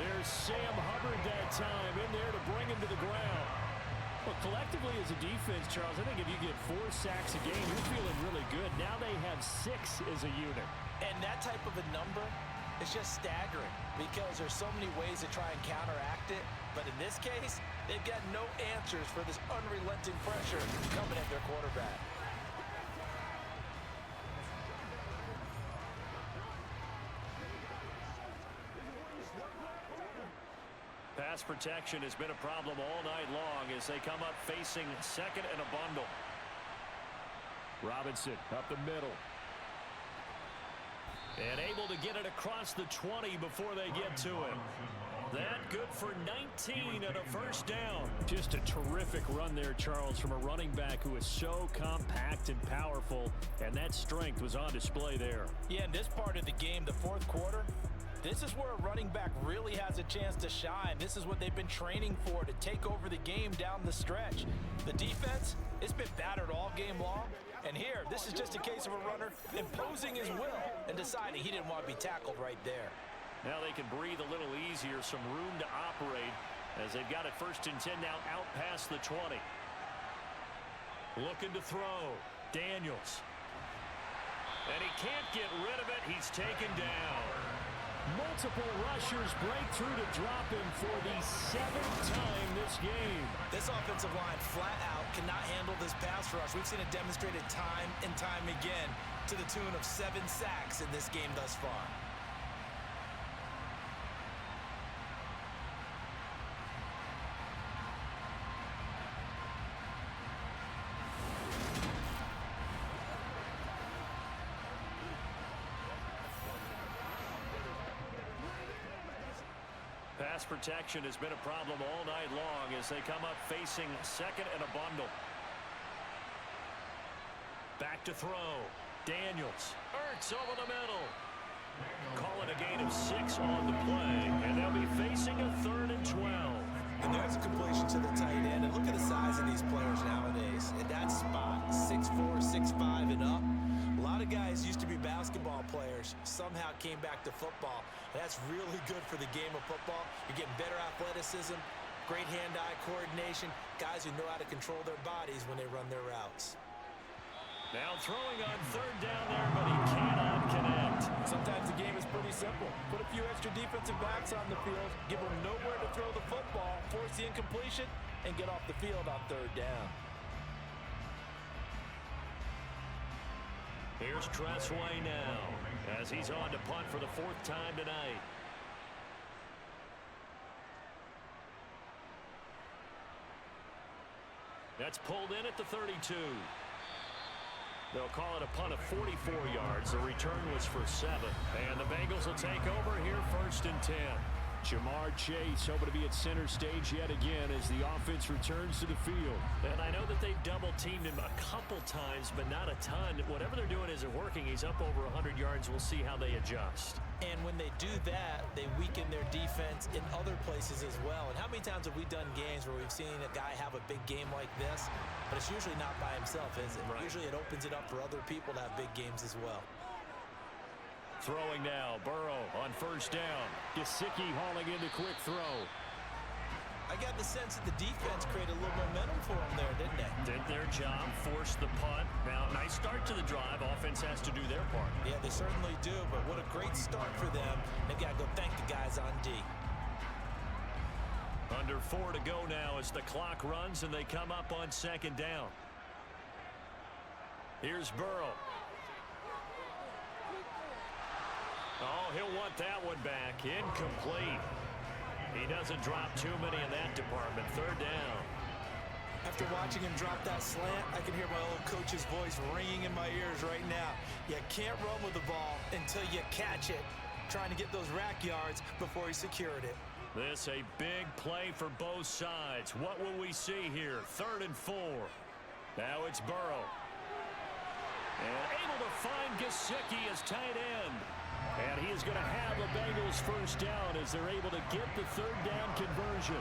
There's Sam Hubbard that time in there to bring him to the ground. Well, collectively as a defense, Charles, I think if you get 4 sacks a game, you're feeling really good. Now they have 6 as a unit. And that type of a number is just staggering because there's so many ways to try and counteract it. But in this case, they've got no answers for this unrelenting pressure coming at their quarterback. Pass protection has been a problem all night long as they come up facing second and a bundle. Robinson up the middle. And able to get it across the 20 before they get to him. That good for 19 and a first down. Just a terrific run there, Charles, from a running back who is so compact and powerful, and that strength was on display there. Yeah, in this part of the game, the fourth quarter, this is where a running back really has a chance to shine. This is what they've been training for, to take over the game down the stretch. The defense, it's been battered all game long. And here, this is just a case of a runner imposing his will and deciding he didn't want to be tackled right there. Now they can breathe a little easier, some room to operate as they've got it first and 10 now out past the 20. Looking to throw. Daniels. And he can't get rid of it. He's taken down. Multiple rushers break through to drop him for the 7th time this game. This offensive line flat out cannot handle this pass rush. We've seen it demonstrated time and time again to the tune of 7 sacks in this game thus far. Pass protection has been a problem all night long as they come up facing second and a bundle. Back to throw. Daniels. Ertz over the middle. Calling a gain of 6 on the play, and they'll be facing a 3rd and 12. And there's a completion to the tight end. And look at the size of these players nowadays. At that spot, 6'4", 6'5", and up. A lot of guys used to be basketball players, somehow came back to football. That's really good for the game of football. You're getting better athleticism, great hand-eye coordination, guys who know how to control their bodies when they run their routes. Now throwing on 3rd down there, but he cannot connect. Sometimes the game is pretty simple. Put a few extra defensive backs on the field, give them nowhere to throw the football, force the incompletion, and get off the field on 3rd down. Here's Tressway now as he's on to punt for the 4th time tonight. That's pulled in at the 32. They'll call it a punt of 44 yards. The return was for 7. And the Bengals will take over here 1st and 10. Jamar Chase hoping to be at center stage yet again as the offense returns to the field. And I know that they've double-teamed him a couple times, but not a ton. Whatever they're doing isn't working. He's up over 100 yards. We'll see how they adjust. And when they do that, they weaken their defense in other places as well. And how many times have we done games where we've seen a guy have a big game like this, but it's usually not by himself, is it? Right. Usually it opens it up for other people to have big games as well. Throwing now, Burrow on first down. Gesicki hauling in the quick throw. I got the sense that the defense created a little momentum for them there, didn't they? Did their job, forced the punt. Now, nice start to the drive. Offense has to do their part. Yeah, they certainly do, but what a great start for them. They've got to go thank the guys on D. Under 4 to go now as the clock runs and they come up on second down. Here's Burrow. Oh, he'll want that one back. Incomplete. He doesn't drop too many in that department. Third down. After watching him drop that slant, I can hear my old coach's voice ringing in my ears right now. You can't run with the ball until you catch it. Trying to get those rack yards before he secured it. This a big play for both sides. What will we see here? 3rd and 4. Now it's Burrow. And able to find Gesicki as tight end. And he is going to have the Bengals first down as they're able to get the 3rd down conversion.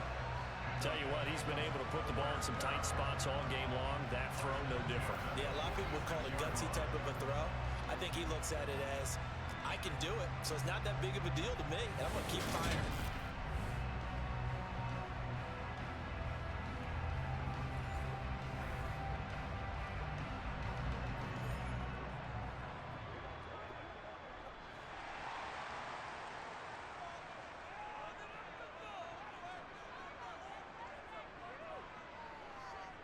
Tell you what, he's been able to put the ball in some tight spots all game long. That throw, no different. Yeah, a lot of people would call it gutsy type of a throw. I think he looks at it as, I can do it, so it's not that big of a deal to me, and I'm going to keep firing.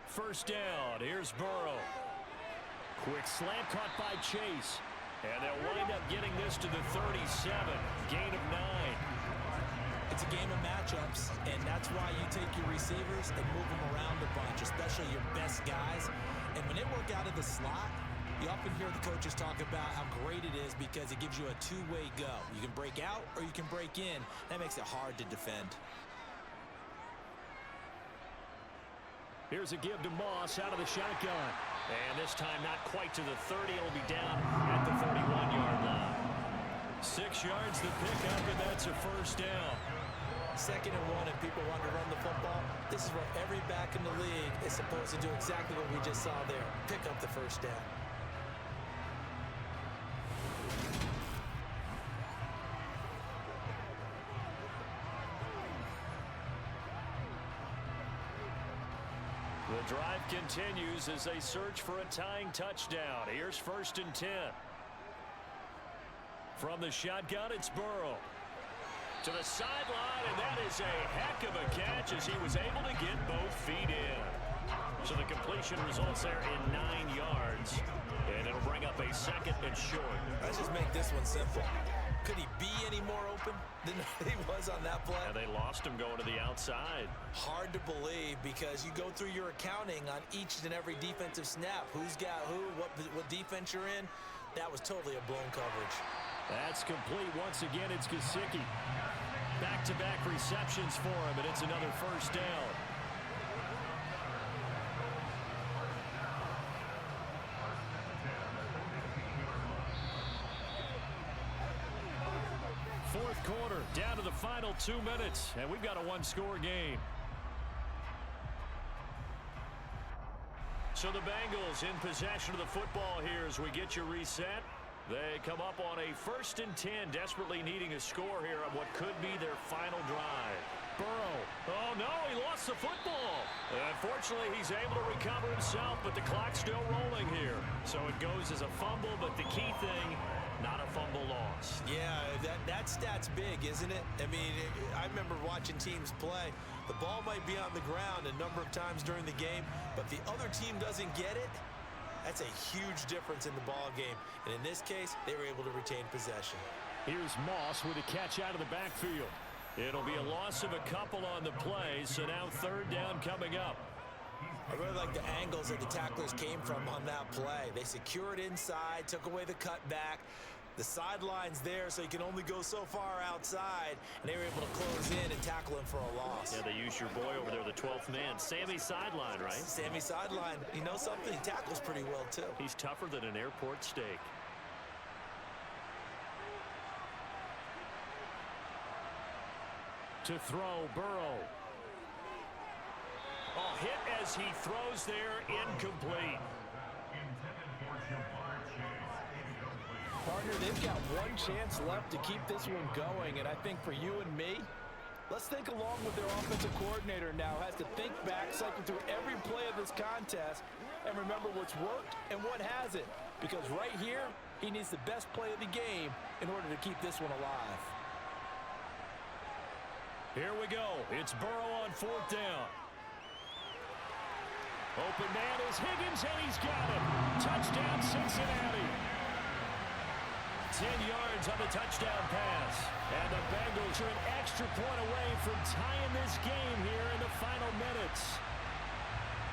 First down. Here's Burrow. Quick slant caught by Chase. And they'll wind up getting this to the 37. Gain of 9. It's a game of matchups, and that's why you take your receivers and move them around a bunch, especially your best guys. And when they work out of the slot, you often hear the coaches talk about how great it is because it gives you a two-way go. You can break out or you can break in. That makes it hard to defend. Here's a give to Moss out of the shotgun. And this time not quite to the 30. It'll be down at the 31-yard line. 6 yards to pick up, and that's a first down. 2nd and 1, and people want to run the football. This is where every back in the league is supposed to do exactly what we just saw there. Pick up the first down. The drive continues as they search for a tying touchdown. Here's 1st and 10. From the shotgun, it's Burrow. To the sideline, and that is a heck of a catch as he was able to get both feet in. So the completion results there in 9 yards. And it'll bring up a 2nd and short. Let's just make this one simple. Could he be any more open than he was on that play? And they lost him going to the outside. Hard to believe because you go through your accounting on each and every defensive snap. Who's got who, what defense you're in. That was totally a blown coverage. That's complete. Once again, it's Gesicki. Back-to-back receptions for him, and it's another first down. Fourth quarter, down to the final 2 minutes, and we've got a one-score game. So the Bengals in possession of the football here as we get you reset. They come up on a 1st and 10, desperately needing a score here on what could be their final drive. Burrow. Oh, no, he lost the football. Unfortunately, he's able to recover himself, but the clock's still rolling here. So it goes as a fumble, but the key thing, not a fumble loss. Yeah, that stat's big, isn't it? I mean, I remember watching teams play. The ball might be on the ground a number of times during the game, but if the other team doesn't get it, that's a huge difference in the ball game. And in this case, they were able to retain possession. Here's Moss with a catch out of the backfield. It'll be a loss of a couple on the play, so now 3rd down coming up. I really like the angles that the tacklers came from on that play. They secured inside, took away the cutback. The sideline's there, so he can only go so far outside, and they were able to close in and tackle him for a loss. Yeah, they used your boy over there, the 12th man. Sammy Sideline, right? Sammy Sideline. You know something? He tackles pretty well, too. He's tougher than an airport steak. To throw, Burrow. Oh, hit as he throws there, incomplete. Partner, they've got one chance left to keep this one going, and I think for you and me, let's think along with their offensive coordinator now. Has to think back, cycle through every play of this contest, and remember what's worked and what hasn't. Because right here, he needs the best play of the game in order to keep this one alive. Here we go. It's Burrow on 4th down. Open man is Higgins, and he's got it. Touchdown, Cincinnati. 10 yards on the touchdown pass. And the Bengals are an extra point away from tying this game here in the final minutes.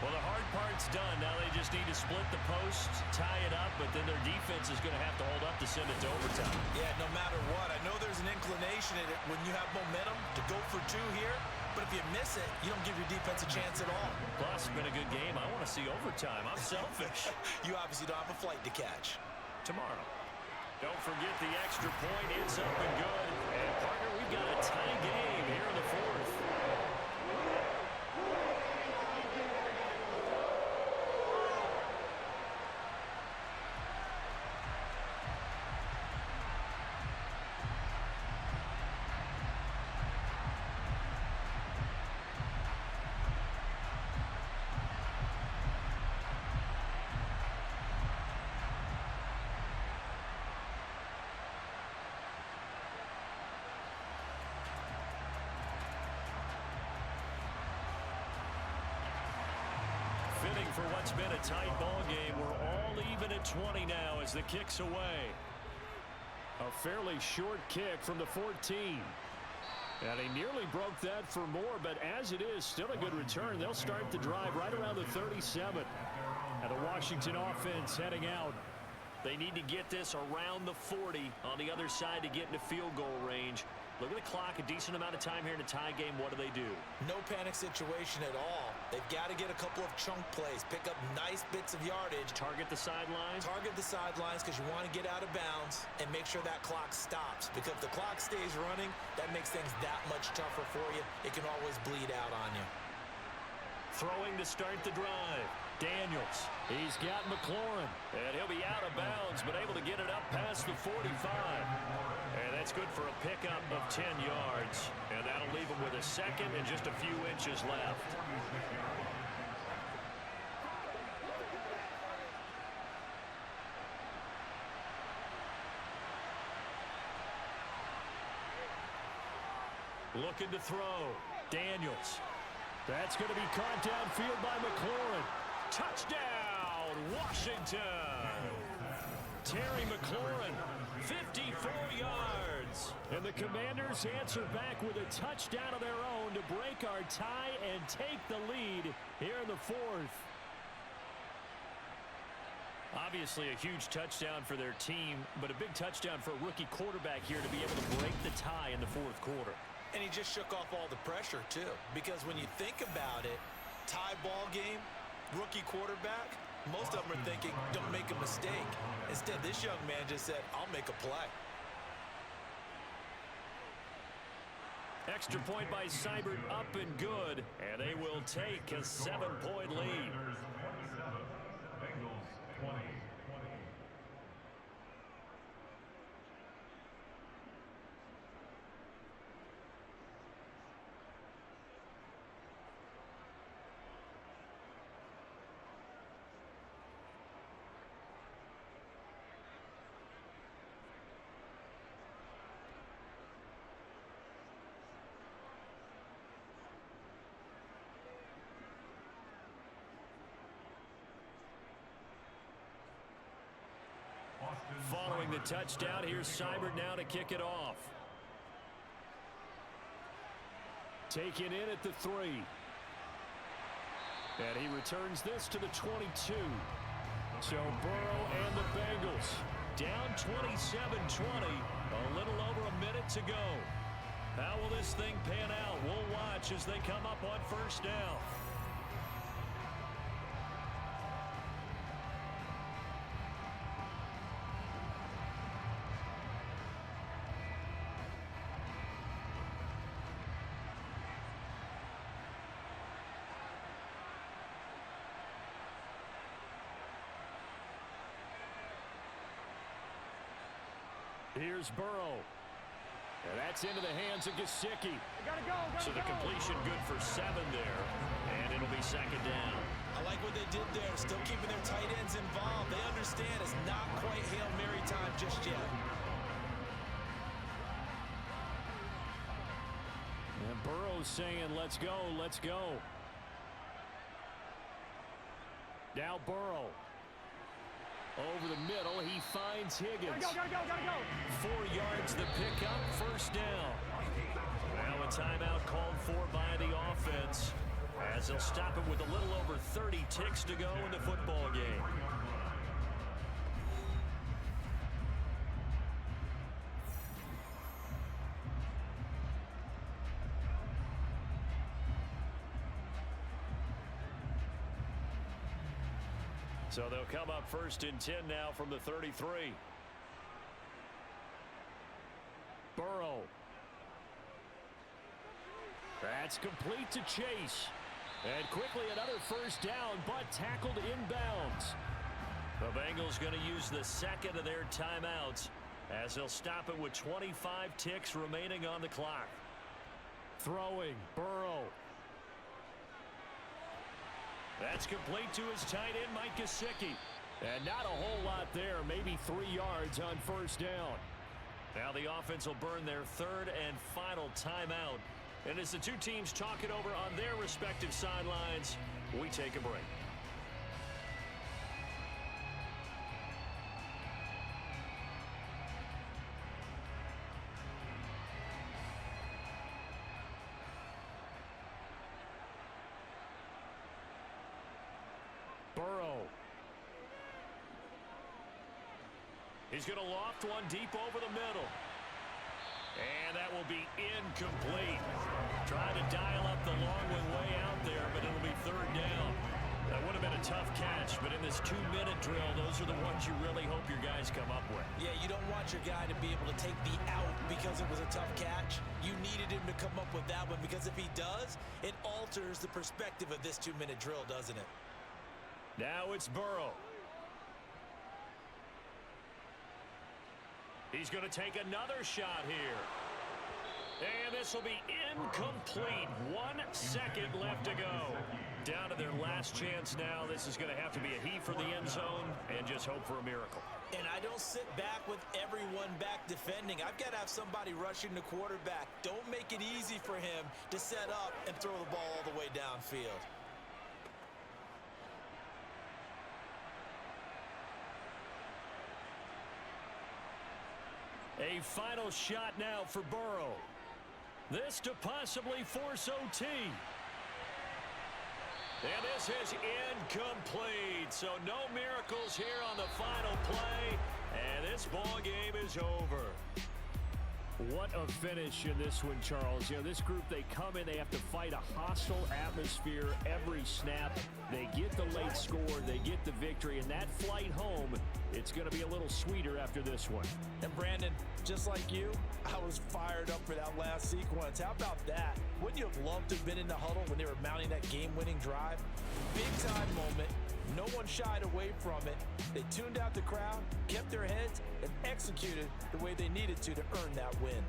Well, the hard part's done. Now they just need to split the post, tie it up, but then their defense is going to have to hold up to send it to overtime. Yeah, no matter what. I know there's an inclination in it when you have momentum to go for 2 here, but if you miss it, you don't give your defense a chance at all. Plus, it's been a good game. I want to see overtime. I'm selfish. You obviously don't have a flight to catch. Tomorrow. Don't forget the extra point. It's up and good. And, partner, we've got a tie game here in the 4th. Fitting for what's been a tight ball game. We're all even at 20 now as the kick's away. A fairly short kick from the 14. And he nearly broke that for more, but as it is, still a good return. They'll start the drive right around the 37. And the Washington offense heading out. They need to get this around the 40 on the other side to get into field goal range. Look at the clock, a decent amount of time here in a tie game. What do? No panic situation at all. They've got to get a couple of chunk plays, pick up nice bits of yardage. Target the sidelines? Target the sidelines because you want to get out of bounds and make sure that clock stops. Because if the clock stays running, that makes things that much tougher for you. It can always bleed out on you. Throwing to start the drive. Daniels. He's got McLaurin. And he'll be out of bounds, but able to get it up past the 45. And that's good for a pickup of 10 yards. And that'll leave him with a second and just a few inches left. Looking to throw. Daniels. That's going to be caught downfield by McLaurin. Touchdown, Washington. Terry McLaurin, 54 yards. And the Commanders answer back with a touchdown of their own to break our tie and take the lead here in the 4th. Obviously a huge touchdown for their team, but a big touchdown for a rookie quarterback here to be able to break the tie in the 4th quarter. And he just shook off all the pressure, too. Because when you think about it, tie ball game, rookie quarterback, most of them are thinking, don't make a mistake. Instead, this young man just said, I'll make a play. Extra point by Seibert, up and good. And they will take a 7-point lead. Bengals 20. Following the touchdown, here's Seibert now to kick it off. Taken in at the 3. And he returns this to the 22. So Burrow and the Bengals Down 27-20. A little over a minute to go. How will this thing pan out? We'll watch as they come up on first down. Here's Burrow. And that's into the hands of Gesicki. So the completion good for 7 there. And it'll be second down. I like what they did there. Still keeping their tight ends involved. They understand it's not quite Hail Mary time just yet. And Burrow's saying, let's go, let's go. Now Burrow. Over the middle, he finds Higgins. Gotta go. 4 yards the pickup, first down. Now a timeout called for by the offense, as they'll stop it with a little over 30 ticks to go in the football game. So they'll come up first and 10 now from the 33. Burrow. That's complete to Chase. And quickly another first down, but tackled inbounds. The Bengals going to use the second of their timeouts as they'll stop it with 25 ticks remaining on the clock. Throwing, Burrow. That's complete to his tight end, Mike Gesicki. And not a whole lot there, maybe 3 yards on first down. Now the offense will burn their third and final timeout. And as the two teams talk it over on their respective sidelines, we take a break. Burrow. He's going to loft one deep over the middle. And that will be incomplete. Trying to dial up the long way out there, but it'll be third down. That would have been a tough catch, but in this 2-minute drill, those are the ones you really hope your guys come up with. Yeah, you don't want your guy to be able to take the out because it was a tough catch. You needed him to come up with that one, because if he does, it alters the perspective of this 2-minute drill, doesn't it? Now it's Burrow. He's going to take another shot here. And this will be incomplete. 1 second left to go. Down to their last chance now. This is going to have to be a heave for the end zone and just hope for a miracle. And I don't sit back with everyone back defending. I've got to have somebody rushing the quarterback. Don't make it easy for him to set up and throw the ball all the way downfield. A final shot now for Burrow. This to possibly force OT. And this is incomplete. So no miracles here on the final play. And this ball game is over. What a finish in this one, Charles. You know, this group, they come in, they have to fight a hostile atmosphere every snap. They get the late score, they get the victory, and that flight home, it's going to be a little sweeter after this one. And Brandon, just like you, I was fired up for that last sequence. How about that? Wouldn't you have loved to have been in the huddle when they were mounting that game-winning drive? Big-time moment. No one shied away from it. They tuned out the crowd, kept their heads, and executed the way they needed to earn that win.